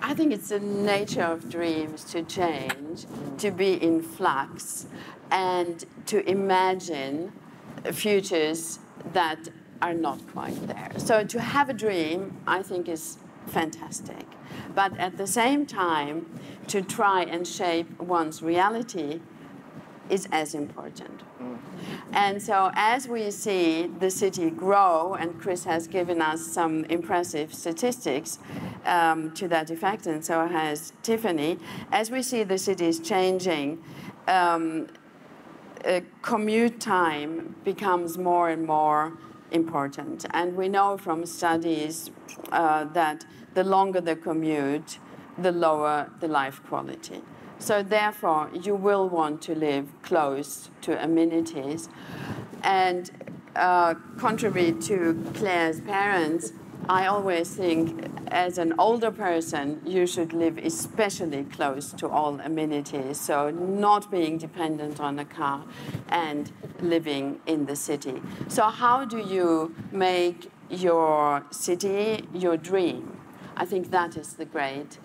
I think it's the nature of dreams to change, to be in flux, and to imagine futures that are not quite there. So to have a dream, I think, is fantastic. But at the same time, to try and shape one's reality is as important. And so as we see the city grow, and Chris has given us some impressive statistics to that effect, and so has Tiffany, as we see the cities changing, commute time becomes more and more important. And we know from studies that the longer the commute, the lower the life quality. So therefore, you will want to live close to amenities. And contrary to Claire's parents, I always think as an older person, you should live especially close to all amenities. So not being dependent on a car and living in the city. So how do you make your city your dream? I think that is the great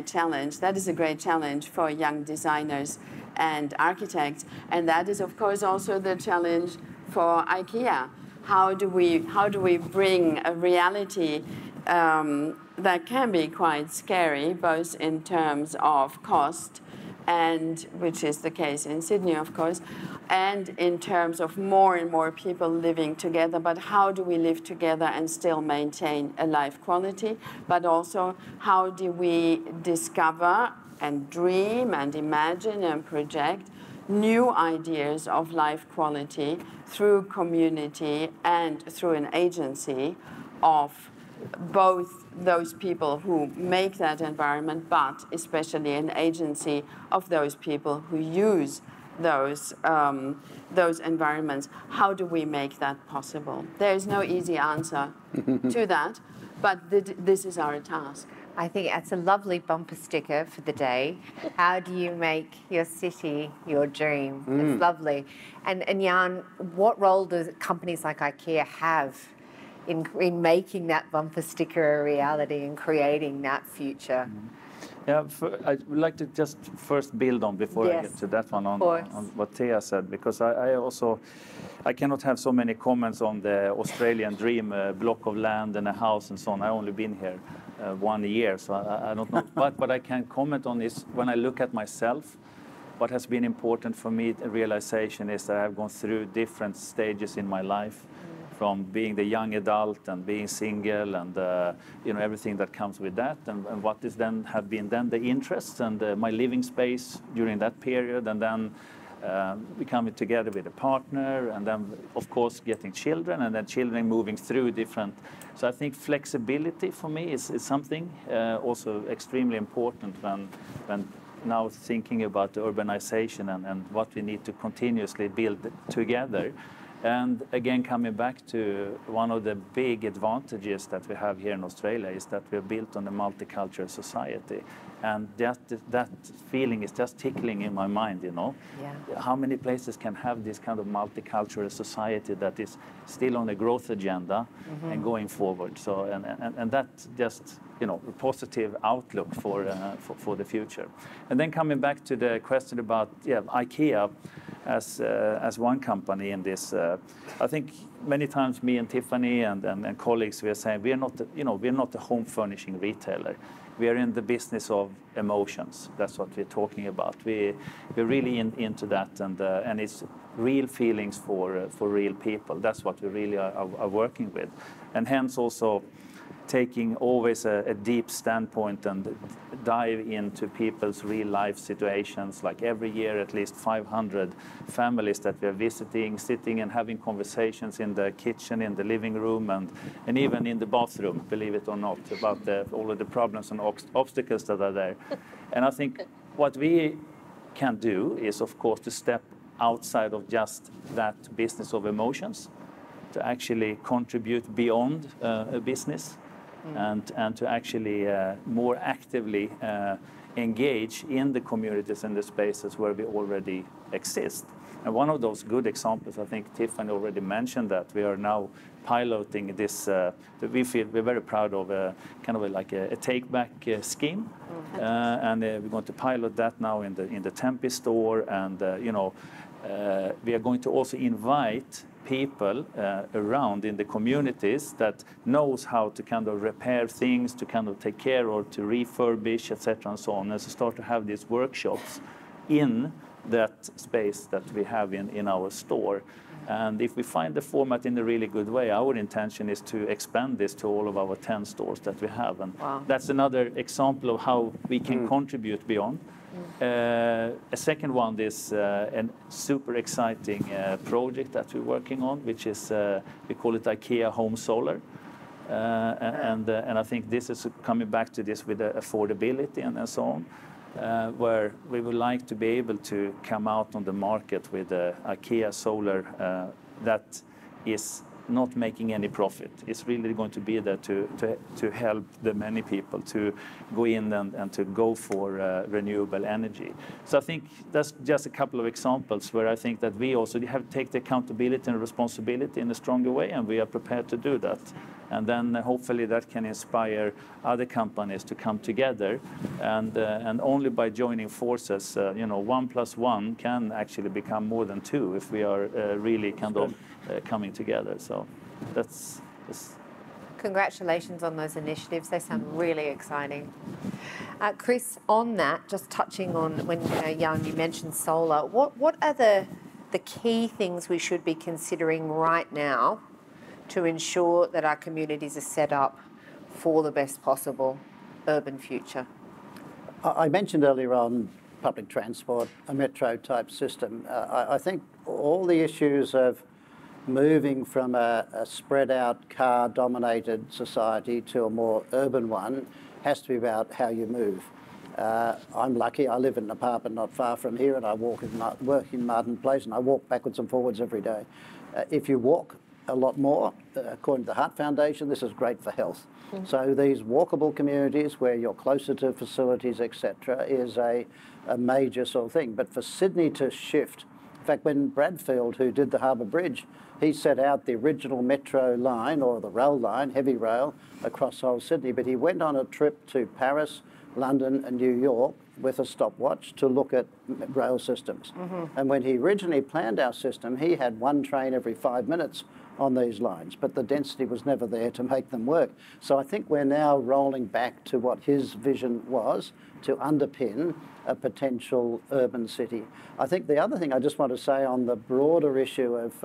challenge. That is a great challenge for young designers and architects. And that is, of course, also the challenge for IKEA. How do we bring a reality that can be quite scary, both in terms of cost, and which is the case in Sydney, of course, and in terms of more and more people living together. But how do we live together and still maintain a life quality? But also, how do we discover and dream and imagine and project new ideas of life quality through community and through an agency of both those people who make that environment, but especially an agency of those people who use those environments. How do we make that possible? There is no easy answer to that, but this is our task. I think that's a lovely bumper sticker for the day. How do you make your city your dream? It's lovely. And Jan, what role do companies like IKEA have in making that bumper sticker a reality and creating that future? Yeah, I would like to just first build on before I get to that one on what Thea said, because I cannot have so many comments on the Australian dream, block of land and a house and so on. I've only been here 1 year, so I don't know. But I can comment on this when I look at myself. What has been important for me, the realization is that I've gone through different stages in my life, from being the young adult and being single and everything that comes with that, and what is then have been then the interests and my living space during that period, and then becoming together with a partner, and then of course getting children, and then children moving through different. So I think flexibility for me is something also extremely important when now thinking about the urbanization and what we need to continuously build together. And again, coming back to one of the big advantages that we have here in Australia is that we're built on a multicultural society. And that feeling is just tickling in my mind, you know. Yeah. How many places can have this kind of multicultural society that is still on a growth agenda and going forward? So, and that just, you know, a positive outlook for the future. And then coming back to the question about IKEA as one company in this, I think many times me and Tiffany and colleagues, we are saying we're not a home furnishing retailer. We are in the business of emotions. That's what we're talking about. We're really into that, and it's real feelings for real people. That's what we really are working with, and hence also taking always a deep standpoint and dive into people's real life situations. Like every year, at least 500 families that we are visiting, sitting and having conversations in the kitchen, in the living room, and even in the bathroom, believe it or not, about all of the problems and obstacles that are there. And I think what we can do is, of course, to step outside of just that business of emotions, to actually contribute beyond a business. And to actually more actively engage in the communities and the spaces where we already exist. And one of those good examples, I think Tiffany already mentioned, that we are now piloting this, that we feel we're very proud of, kind of like a take-back scheme. And we're going to pilot that now in the Tempe store. And, we are going to also invite people around in the communities that knows how to kind of repair things, to kind of take care or to refurbish, etc., and so on, and to start to have these workshops in that space that we have in our store. And if we find the format in a really good way, our intention is to expand this to all of our 10 stores that we have. And that's another example of how we can contribute beyond. A second one is a super exciting project that we're working on, which is, we call it IKEA Home Solar. And I think this is coming back to this with affordability and so on, where we would like to be able to come out on the market with IKEA Solar that is not making any profit. It's really going to be there to help the many people to go in and to go for renewable energy. So I think that's just a couple of examples where I think that we also have to take the accountability and responsibility in a stronger way, and we are prepared to do that. And then hopefully that can inspire other companies to come together, and only by joining forces, 1 + 1 can actually become more than 2 if we are really kind of coming together. So that's. Congratulations on those initiatives. They sound really exciting. Chris, on that, just touching on when Jan, you mentioned solar. What are the key things we should be considering right now to ensure that our communities are set up for the best possible urban future? I mentioned earlier on public transport, a metro type system. I think all the issues of moving from a spread out car dominated society to a more urban one has to be about how you move. I'm lucky, I live in an apartment not far from here, and I work in Martin Place, and I walk backwards and forwards every day. If you walk a lot more, according to the Heart Foundation, this is great for health. So these walkable communities where you're closer to facilities, etc., is a major sort of thing. But for Sydney to shift, in fact, when Bradfield, who did the Harbour Bridge, he set out the original metro line, or the rail line, heavy rail, across whole Sydney, but he went on a trip to Paris, London and New York with a stopwatch to look at rail systems. And when he originally planned our system, he had one train every 5 minutes on these lines, but the density was never there to make them work. So I think we're now rolling back to what his vision was to underpin a potential urban city. I think the other thing I just want to say on the broader issue of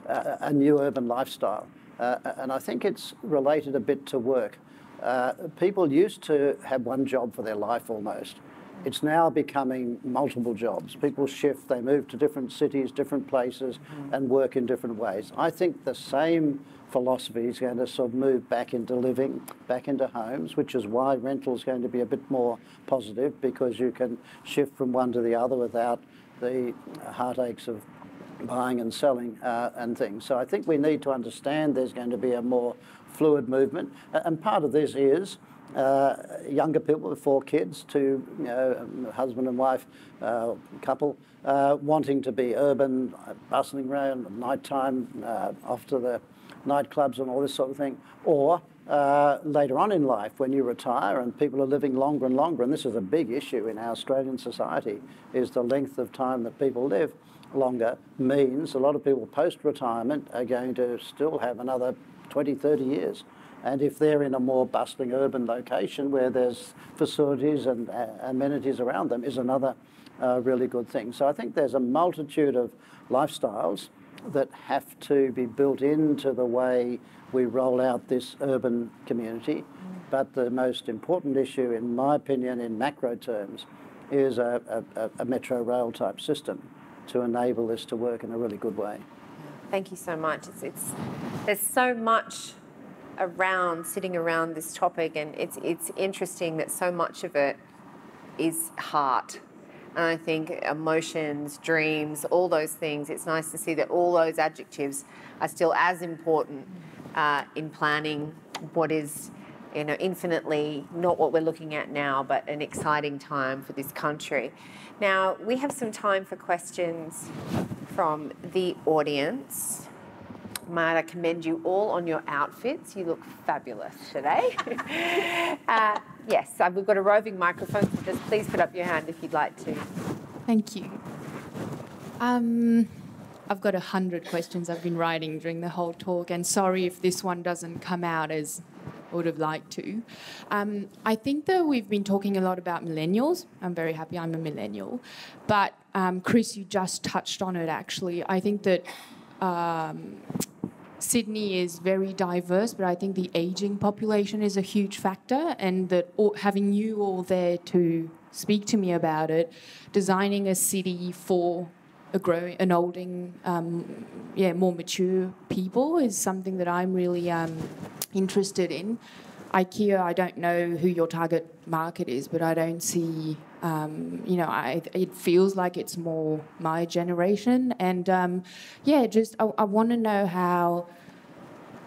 a new urban lifestyle, and I think it's related a bit to work. People used to have one job for their life almost. It's now becoming multiple jobs. People shift, they move to different cities, different places, and work in different ways. I think the same philosophy is going to sort of move back into living, back into homes, which is why rental is going to be a bit more positive, because you can shift from one to the other without the heartaches of buying and selling and things. So I think we need to understand there's going to be a more fluid movement. And part of this is younger people with 4 kids, 2 husband and wife couple, wanting to be urban, bustling around at night time, off to the nightclubs and all this sort of thing. Or later on in life, when you retire and people are living longer and longer, and this is a big issue in our Australian society, is the length of time that people live longer means a lot of people post-retirement are going to still have another 20, 30 years. And if they're in a more bustling urban location where there's facilities and amenities around them, is another really good thing. So I think there's a multitude of lifestyles that have to be built into the way we roll out this urban community. But the most important issue, in my opinion, in macro terms, is a metro rail type system to enable this to work in a really good way. Thank you so much. There's so much sitting around this topic, and it's interesting that so much of it is heart. And I think emotions, dreams, all those things, it's nice to see that all those adjectives are still as important in planning what is, infinitely not what we're looking at now, but an exciting time for this country. Now, we have some time for questions from the audience. Might I commend you all on your outfits? You look fabulous today. Yes, we've got a roving microphone, so just please put up your hand if you'd like to. Thank you. I've got 100 questions I've been writing during the whole talk, and sorry if this one doesn't come out as I would have liked to. I think that we've been talking a lot about millennials. I'm very happy I'm a millennial. But Chris, you just touched on it actually. I think that Sydney is very diverse, but I think the ageing population is a huge factor, and that having you all there to speak to me about it, designing a city for an olding, more mature people is something that I'm really interested in. IKEA, I don't know who your target market is, but I don't see, it feels like it's more my generation. And I want to know how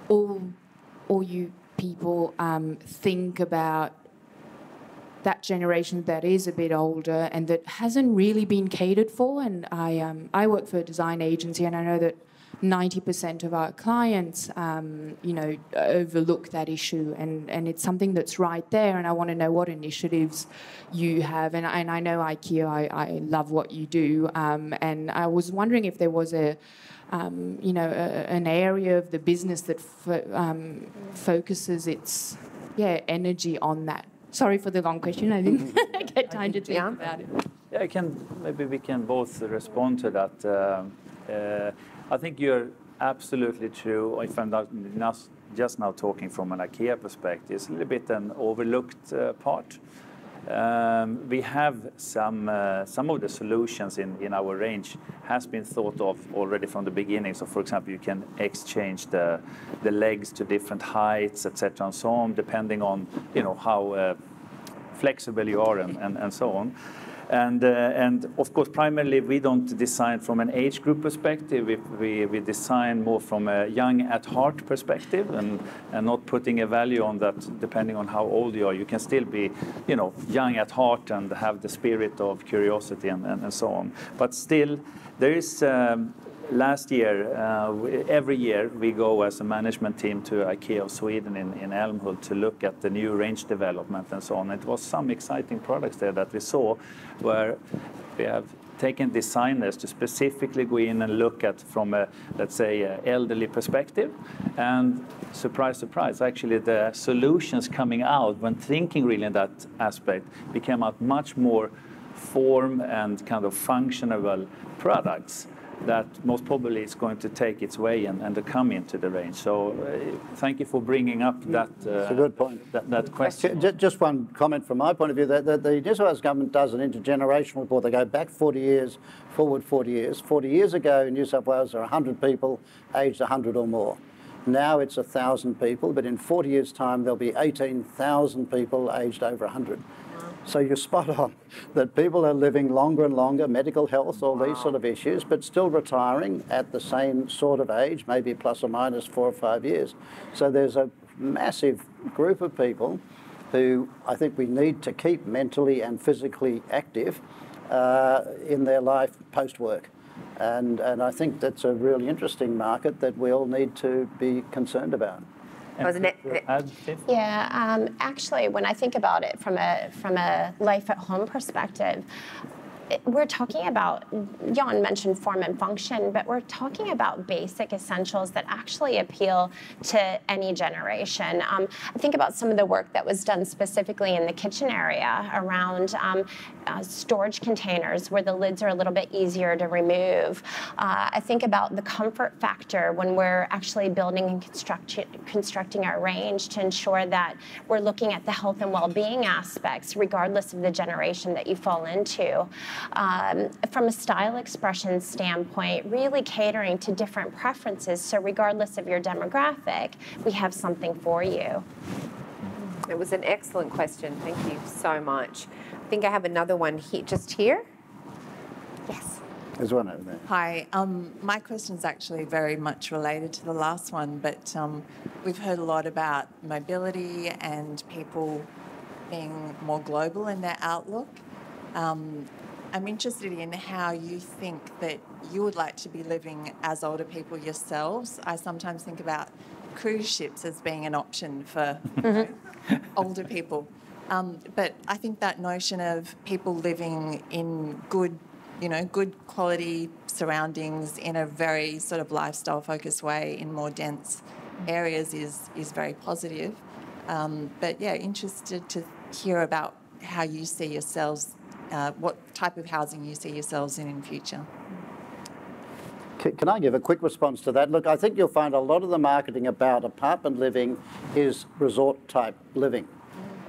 all you people think about that generation that is a bit older and that hasn't really been catered for. And I work for a design agency, and I know that 90% of our clients, overlook that issue, and it's something that's right there. And I want to know what initiatives you have. And I know IKEA, I love what you do. And I was wondering if there was an area of the business that focuses its energy on that. Sorry for the long question. I didn't get time to think about it. Yeah, maybe we can both respond to that. I think you're absolutely true. If I'm not just now talking from an IKEA perspective, it's a little bit an overlooked part. We have some of the solutions in our range has been thought of already from the beginning. So, for example, you can exchange the legs to different heights, etc., and so on, depending on how flexible you are and so on. And of course, primarily we don't design from an age group perspective. We design more from a young at heart perspective, and not putting a value on that depending on how old you are. You can still be, young at heart and have the spirit of curiosity and so on. But still, there is. Last year, every year we go as a management team to IKEA of Sweden in Älmhult to look at the new range development and so on. It was some exciting products there that we saw, where we have taken designers to specifically go in and look at from a, let's say, elderly perspective. And surprise, surprise, actually the solutions coming out when thinking really in that aspect became out much more form and kind of functional products that most probably is going to take its way and to come into the range. So thank you for bringing up that, That's a good point. that question. Just one comment from my point of view, that the New South Wales government does an intergenerational report. They go back 40 years, forward 40 years. 40 years ago in New South Wales there were 100 people aged 100 or more. Now it's 1,000 people, but in 40 years' time there'll be 18,000 people aged over 100. So you're spot on, that people are living longer and longer, medical health, all these sort of issues, but still retiring at the same sort of age, maybe plus or minus 4 or 5 years. So there's a massive group of people who I think we need to keep mentally and physically active in their life post-work. And I think that's a really interesting market that we all need to be concerned about. Yeah, actually, when I think about it from a life at home perspective, we're talking about, Jan mentioned form and function, but we're talking about basic essentials that actually appeal to any generation. I think about some of the work that was done specifically in the kitchen area around storage containers where the lids are a little bit easier to remove. I think about the comfort factor when we're actually building and constructing our range to ensure that we're looking at the health and well-being aspects regardless of the generation that you fall into. From a style expression standpoint, really catering to different preferences. So regardless of your demographic, we have something for you. It was an excellent question. Thank you so much. I think I have another one here, just here. Yes. There's one over there. Hi. My question is actually very much related to the last one, but we've heard a lot about mobility and people being more global in their outlook. I'm interested in how you think that you would like to be living as older people yourselves. I sometimes think about cruise ships as being an option for older people. But I think that notion of people living in good quality surroundings in a very sort of lifestyle-focused way in more dense areas is very positive. But yeah, interested to hear about how you see yourselves, what type of housing you see yourselves in future. Can I give a quick response to that? Look, I think you'll find a lot of the marketing about apartment living is resort-type living.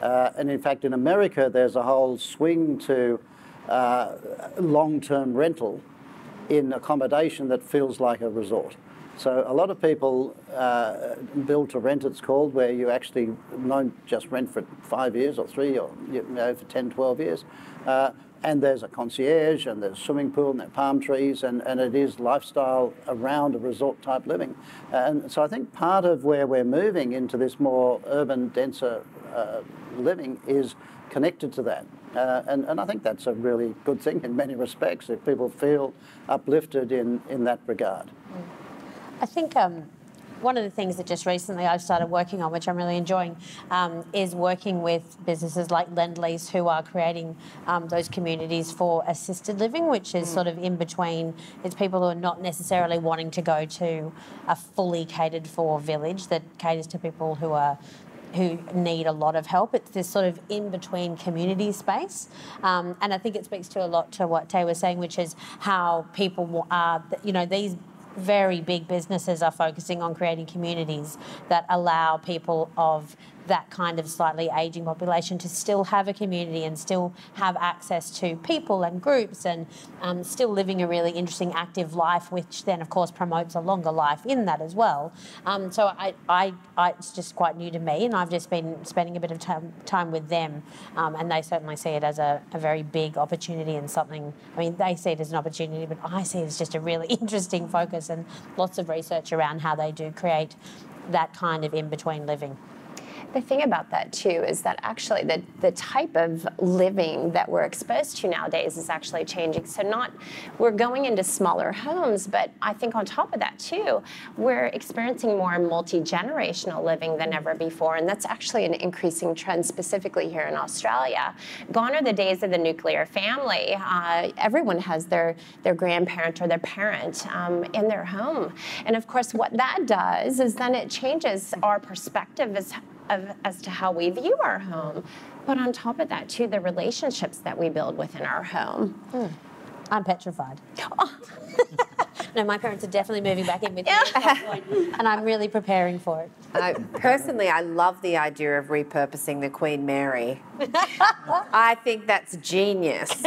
And in fact, in America, there's a whole swing to long-term rental in accommodation that feels like a resort. So a lot of people build to rent, it's called, where you actually don't just rent for 5 years or 3 or for 10, 12 years. And there's a concierge and there's a swimming pool and there are palm trees and it is lifestyle around a resort type living. And so I think part of where we're moving into this more urban, denser living is connected to that. And I think that's a really good thing in many respects if people feel uplifted in that regard. I think one of the things that just recently I've started working on, which I'm really enjoying, is working with businesses like Lend-Lease who are creating those communities for assisted living, which is sort of in between. It's people who are not necessarily wanting to go to a fully catered for village that caters to people who need a lot of help. It's this sort of in-between community space. And I think it speaks to a lot to what Tay was saying, which is how people are, these very big businesses are focusing on creating communities that allow people of that kind of slightly ageing population to still have a community and still have access to people and groups and still living a really interesting, active life, which then, of course, promotes a longer life in that as well. So it's just quite new to me, and I've just been spending a bit of time with them, and they certainly see it as a very big opportunity and something. I mean, they see it as an opportunity, but I see it as just a really interesting focus and lots of research around how they do create that kind of in-between living. The thing about that too is that actually the type of living that we're exposed to nowadays is actually changing. So we're going into smaller homes, but I think on top of that too, we're experiencing more multi-generational living than ever before, and that's actually an increasing trend specifically here in Australia. Gone are the days of the nuclear family. Everyone has their grandparent or their parent in their home. And of course what that does is then it changes our perspective as to how we view our home. But on top of that, too, the relationships that we build within our home. I'm petrified. Oh. No, my parents are definitely moving back in with me at some point, and I'm really preparing for it. Personally, I love the idea of repurposing the Queen Mary. I think that's genius.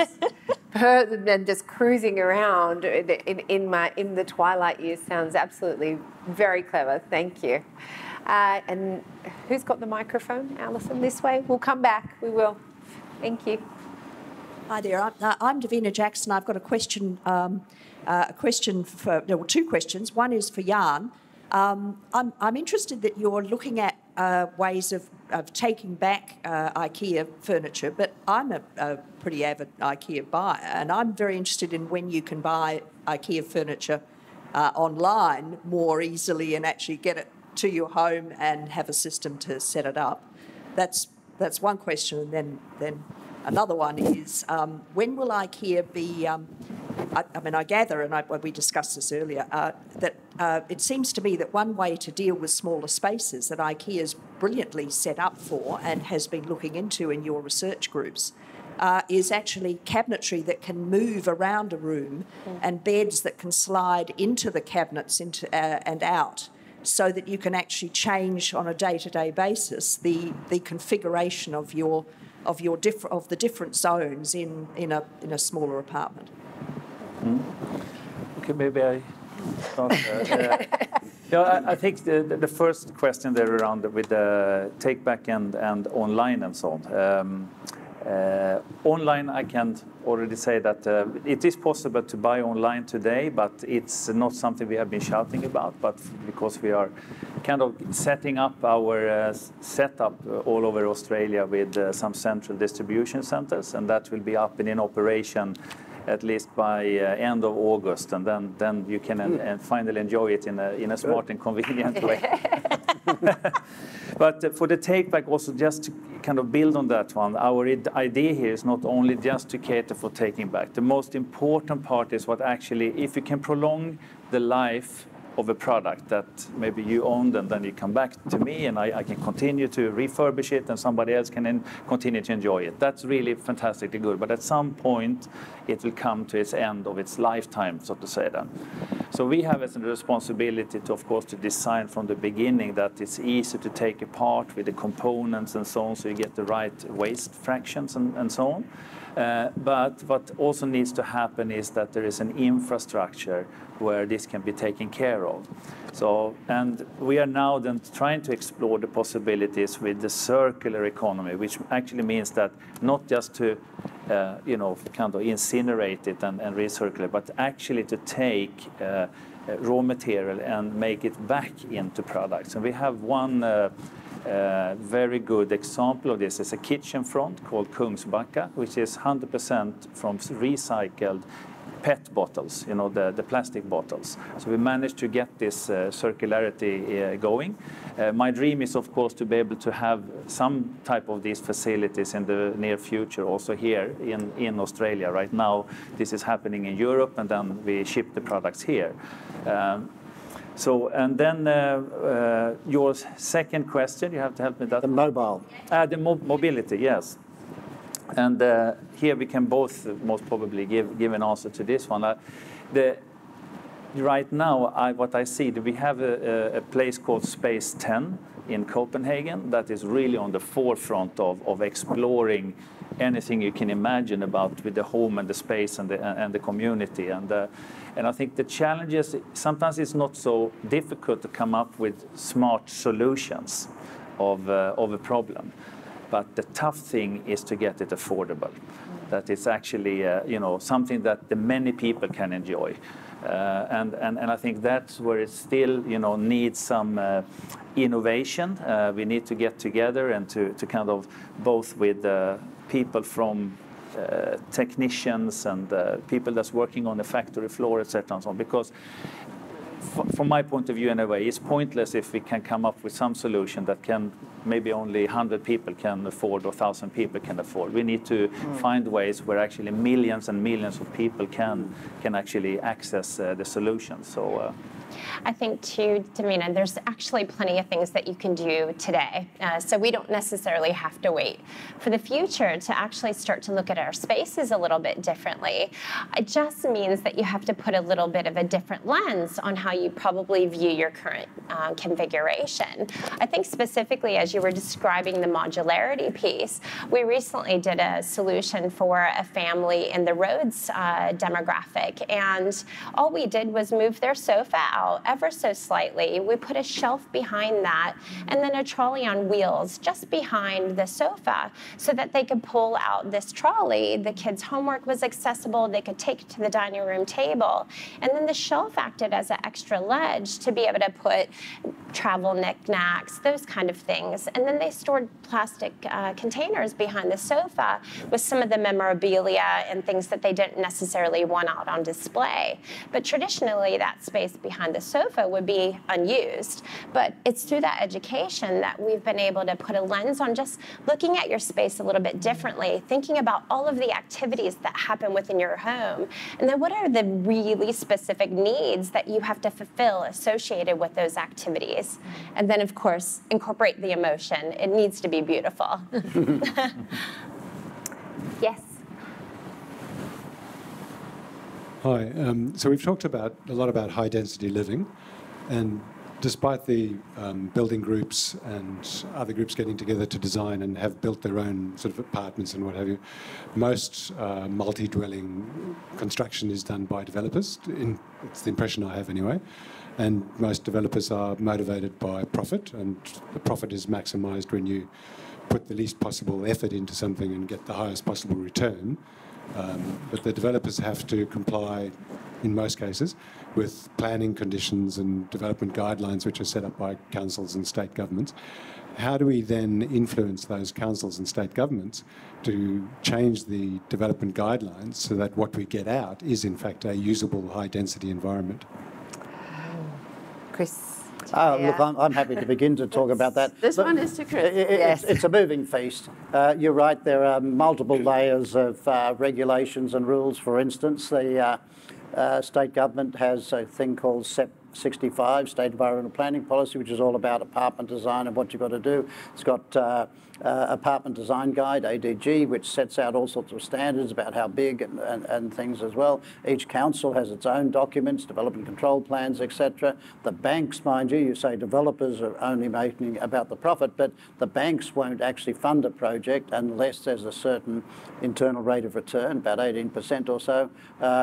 And just cruising around in the twilight years sounds absolutely very clever. Thank you. And who's got the microphone? Alison, this way. We'll come back. We will. Thank you. Hi there, I'm Davina Jackson. I've got a question for, well, two questions. One is for Jan. I'm interested that you're looking at ways of taking back IKEA furniture, but I'm a pretty avid IKEA buyer, and I'm very interested in when you can buy IKEA furniture online more easily and actually get it to your home and have a system to set it up. That's one question, and then another one is when will IKEA be? I gather, and we discussed this earlier, that it seems to me that one way to deal with smaller spaces that IKEA's brilliantly set up for and has been looking into in your research groups is actually cabinetry that can move around a room and beds that can slide into the cabinets and out, so that you can actually change on a day-to-day basis the configuration of the different zones in a smaller apartment. Okay, maybe I start. I think the first question there around with the take back and online and so on. Online, I can already say that it is possible to buy online today, but it's not something we have been shouting about. But because we are kind of setting up our setup all over Australia with some central distribution centers, and that will be up and in operation at least by end of August, and then you can finally enjoy it in a smart and convenient way. But for the take back, also just to kind of build on that one, our idea here is not only just to cater for taking back. The most important part is what actually, if you can prolong the life of a product that maybe you owned, and then you come back to me and I can continue to refurbish it and somebody else can continue to enjoy it. That's really fantastically good. But at some point, it will come to its end of its lifetime, so to say then. So we have as a responsibility to, of course, to design from the beginning that it's easy to take apart with the components and so on, so you get the right waste fractions and so on. But what also needs to happen is that there is an infrastructure where this can be taken care of. So, and we are now then trying to explore the possibilities with the circular economy, which actually means that not just to, kind of incinerate it and recirculate it, but actually to take raw material and make it back into products. And we have one very good example of this is a kitchen front called Kungsbacka, which is 100% from recycled PET bottles, the plastic bottles. So we managed to get this circularity going. My dream is, of course, to be able to have some type of these facilities in the near future also here in Australia. Right now, this is happening in Europe, and then we ship the products here. So, and then your second question, you have to help me with that. The mobile. The mobility, yes. And here we can both most probably give an answer to this one. Right now, what I see, we have a place called Space 10 in Copenhagen that is really on the forefront of exploring anything you can imagine about with the home and the space and the community. And I think the challenge is sometimes it's not so difficult to come up with smart solutions of a problem. But the tough thing is to get it affordable. That it's actually something that the many people can enjoy. And I think that's where it still needs some innovation. We need to get together and to kind of both with people from technicians and people that's working on the factory floor, etc. and so on. Because from my point of view anyway, it's pointless if we can come up with some solution that can maybe only 100 people can afford or 1,000 people can afford. We need to find ways where actually millions and millions of people can actually access the solution. So. I think too, Davina, there's actually plenty of things that you can do today. So we don't necessarily have to wait for the future to actually start to look at our spaces a little bit differently. It just means that you have to put a little bit of a different lens on how you probably view your current configuration. I think specifically as you were describing the modularity piece, we recently did a solution for a family in the Rhodes demographic, and all we did was move their sofa out out ever so slightly. We put a shelf behind that and then a trolley on wheels just behind the sofa so that they could pull out this trolley. The kids' homework was accessible. They could take it to the dining room table. And then the shelf acted as an extra ledge to be able to put travel knickknacks, those kind of things. And then they stored plastic containers behind the sofa with some of the memorabilia and things that they didn't necessarily want out on display. But traditionally, that space behind the sofa would be unused. But it's through that education that we've been able to put a lens on just looking at your space a little bit differently, thinking about all of the activities that happen within your home. And then what are the really specific needs that you have to fulfill associated with those activities? And then, of course, incorporate the emotion. It needs to be beautiful. Yes. Hi. So we've talked a lot about high density living, and despite the building groups and other groups getting together to design and have built their own sort of apartments and what have you, most multi-dwelling construction is done by developers. It's the impression I have anyway. And most developers are motivated by profit, and the profit is maximised when you put the least possible effort into something and get the highest possible return. But the developers have to comply, in most cases, with planning conditions and development guidelines which are set up by councils and state governments. How do we then influence those councils and state governments to change the development guidelines so that what we get out is, in fact, a usable high-density environment? Chris. Look, I'm happy to begin to talk about that. This one is to Chris. Yes. It's a moving feast. You're right, there are multiple layers of regulations and rules. For instance, the state government has a thing called SEP 65, State Environmental Planning Policy, which is all about apartment design and what you've got to do. It's got Apartment Design Guide, ADG, which sets out all sorts of standards about how big and things as well. Each council has its own documents, development control plans, etc. The banks, mind you, you say developers are only making about the profit, but the banks won't actually fund a project unless there's a certain internal rate of return, about 18% or so,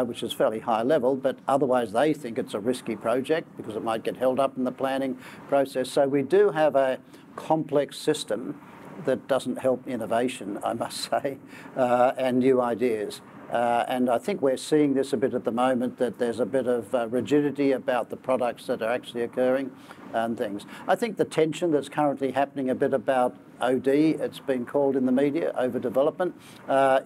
which is fairly high level, but otherwise they think it's a risky project because it might get held up in the planning process. So we do have a complex system that doesn't help innovation, I must say, and new ideas. And I think we're seeing this a bit at the moment, that there's a bit of rigidity about the products that are actually occurring and things. I think the tension that's currently happening a bit about OD, it's been called in the media, overdevelopment,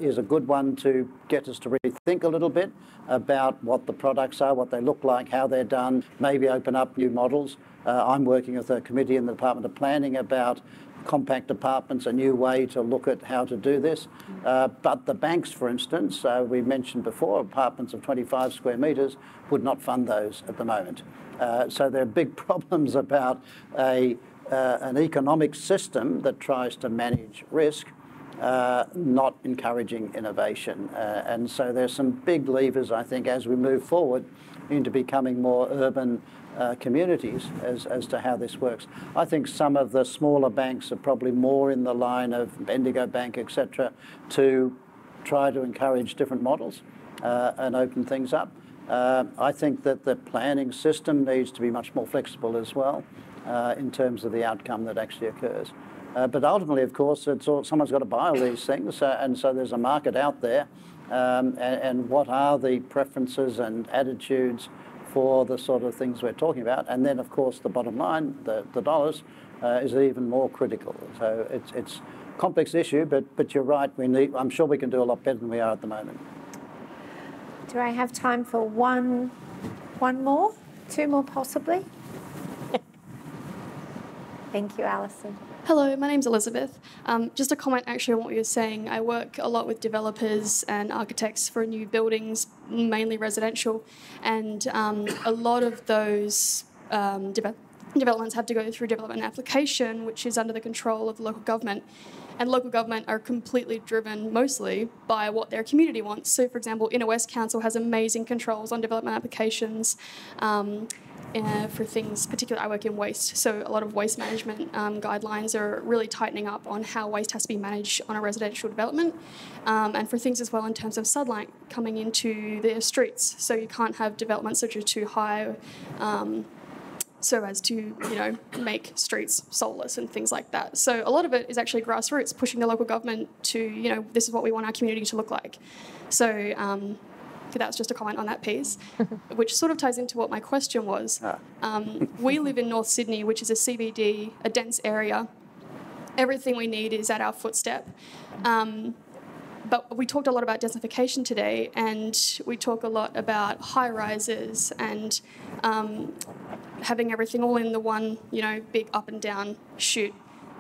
is a good one to get us to rethink a little bit about what the products are, what they look like, how they're done, maybe open up new models. I'm working with a committee in the Department of Planning about compact apartments, a new way to look at how to do this. But the banks, for instance, we mentioned before, apartments of 25 square metres would not fund those at the moment. So there are big problems about an economic system that tries to manage risk, not encouraging innovation. And so there's some big levers, I think, as we move forward into becoming more urban communities as to how this works. I think some of the smaller banks are probably more in the line of Bendigo Bank, etc., to try to encourage different models and open things up. I think that the planning system needs to be much more flexible as well in terms of the outcome that actually occurs. But ultimately, of course, someone's got to buy all these things, and so there's a market out there. And what are the preferences and attitudes for the sort of things we're talking about? And then, of course, the bottom line, the dollars, is even more critical. So it's a complex issue, but you're right. I'm sure we can do a lot better than we are at the moment. Do I have time for one more? Two more, possibly? Thank you, Alison. Hello, my name's Elizabeth. Just a comment actually on what you were saying. I work a lot with developers and architects for new buildings, mainly residential, and a lot of those developments have to go through development application, which is under the control of the local government. And local government are completely driven mostly by what their community wants. So, for example, Inner West Council has amazing controls on development applications. for things, particularly I work in waste, so a lot of waste management guidelines are really tightening up on how waste has to be managed on a residential development, and for things as well in terms of sunlight coming into the streets. So you can't have developments which are too high, so as to, make streets soulless and things like that. So a lot of it is actually grassroots, pushing the local government to, this is what we want our community to look like. So that's just a comment on that piece, which sort of ties into what my question was. We live in North Sydney, which is a CBD, a dense area. Everything we need is at our footstep. But we talked a lot about densification today, and we talk a lot about high-rises and having everything all in the one, big up and down chute,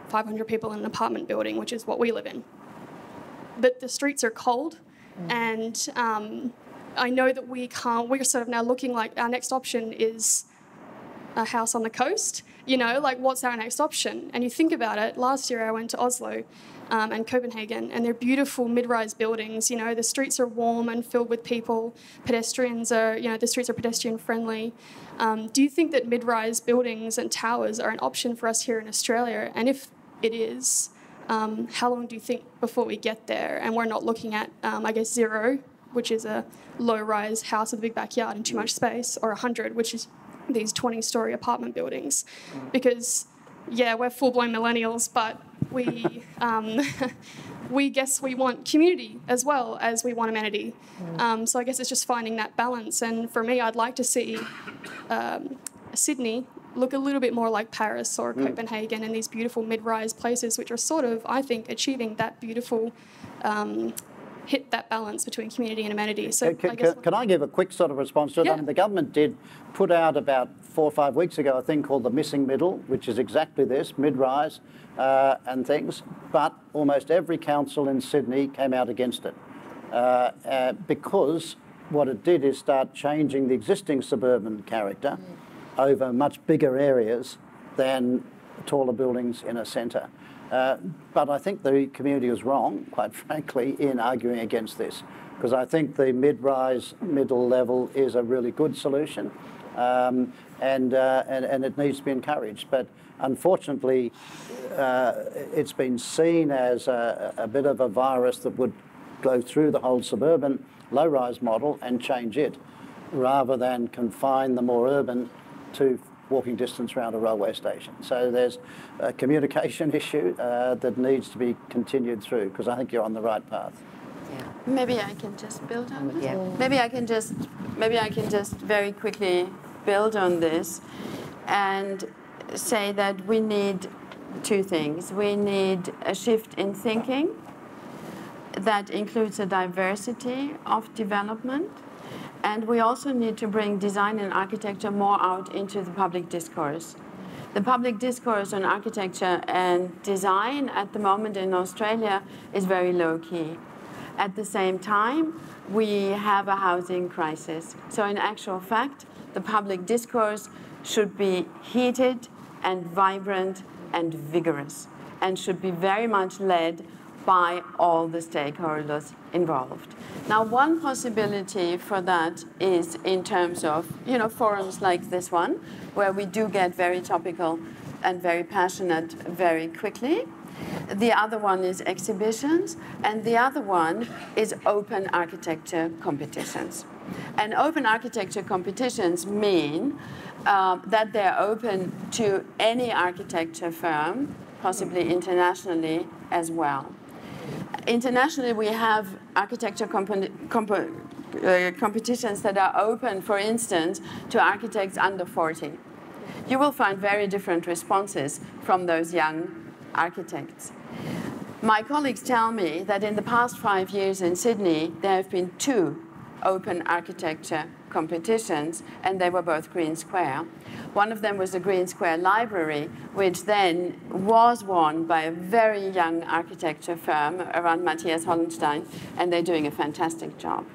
500 people in an apartment building, which is what we live in. But the streets are cold, and I know that we're sort of now looking like our next option is a house on the coast. What's our next option? And you think about it, last year I went to Oslo and Copenhagen, and they're beautiful mid-rise buildings. The streets are warm and filled with people. Pedestrians are, the streets are pedestrian friendly. Do you think that mid-rise buildings and towers are an option for us here in Australia? And if it is, how long do you think before we get there? And we're not looking at, zero, which is a low-rise house with a big backyard and too much space, or 100, which is these 20-storey apartment buildings. Because, we're full-blown millennials, but we guess we want community as well as we want amenity. So I guess it's just finding that balance. And for me, I'd like to see Sydney look a little bit more like Paris or Copenhagen and these beautiful mid-rise places, which are sort of, I think, achieving that beautiful hit that balance between community and amenity. So can I give a quick sort of response to it? Yeah. I mean, the government did put out about 4 or 5 weeks ago a thing called the missing middle, which is exactly this, mid-rise and things, but almost every council in Sydney came out against it because what it did is start changing the existing suburban character over much bigger areas than taller buildings in a centre. But I think the community was wrong, quite frankly, in arguing against this, because I think the mid-rise, middle level is a really good solution, and it needs to be encouraged. But unfortunately, it's been seen as a bit of a virus that would go through the whole suburban low-rise model and change it, rather than confine the more urban to walking distance around a railway station. So there's a communication issue that needs to be continued through, because I think you're on the right path. Maybe I can just build on this. Yeah. Maybe I can just very quickly build on this and say that we need two things. We need a shift in thinking that includes a diversity of development. And we also need to bring design and architecture more out into the public discourse. The public discourse on architecture and design at the moment in Australia is very low-key. At the same time, we have a housing crisis. So in actual fact, the public discourse should be heated and vibrant and vigorous, and should be very much led by all the stakeholders involved. Now, one possibility for that is in terms of, forums like this one, where we do get very topical and very passionate very quickly. The other one is exhibitions, and the other one is open architecture competitions. And open architecture competitions mean that they're open to any architecture firm, possibly internationally as well. Internationally, we have architecture competitions that are open, for instance, to architects under 40. You will find very different responses from those young architects. My colleagues tell me that in the past 5 years in Sydney, there have been 2 open architecture competitions, and they were both Green Square. One of them was the Green Square Library, which then was won by a very young architecture firm around Matthias Hollenstein, and they're doing a fantastic job.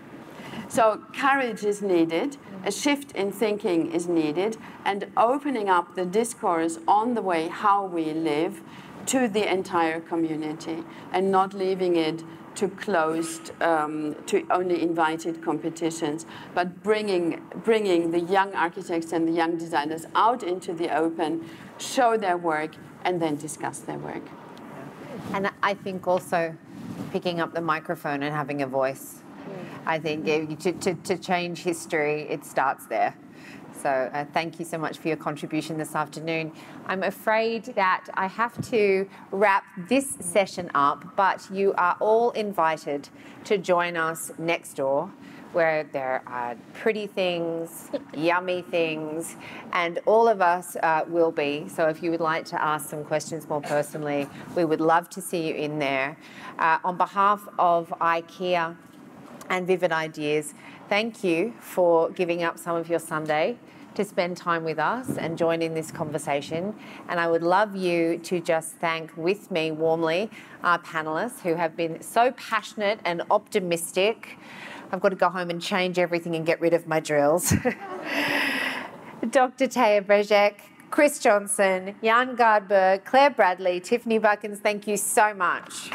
So courage is needed, a shift in thinking is needed, and opening up the discourse on the way how we live to the entire community, and not leaving it to closed, to only invited competitions, but bringing the young architects and the young designers out into the open, show their work, and then discuss their work. And I think also picking up the microphone and having a voice. I think to change history, it starts there. So thank you so much for your contribution this afternoon. I'm afraid that I have to wrap this session up, but you are all invited to join us next door, where there are pretty things, yummy things, and all of us will be. So if you would like to ask some questions more personally, we would love to see you in there. On behalf of IKEA and Vivid Ideas, thank you for giving up some of your Sunday to spend time with us and join in this conversation. And I would love you to just thank with me warmly our panellists who have been so passionate and optimistic. I've got to go home and change everything and get rid of my drills. Dr. Taya Brejek, Chris Johnson, Jan Gardberg, Claire Bradley, Tiffany Buckins, thank you so much.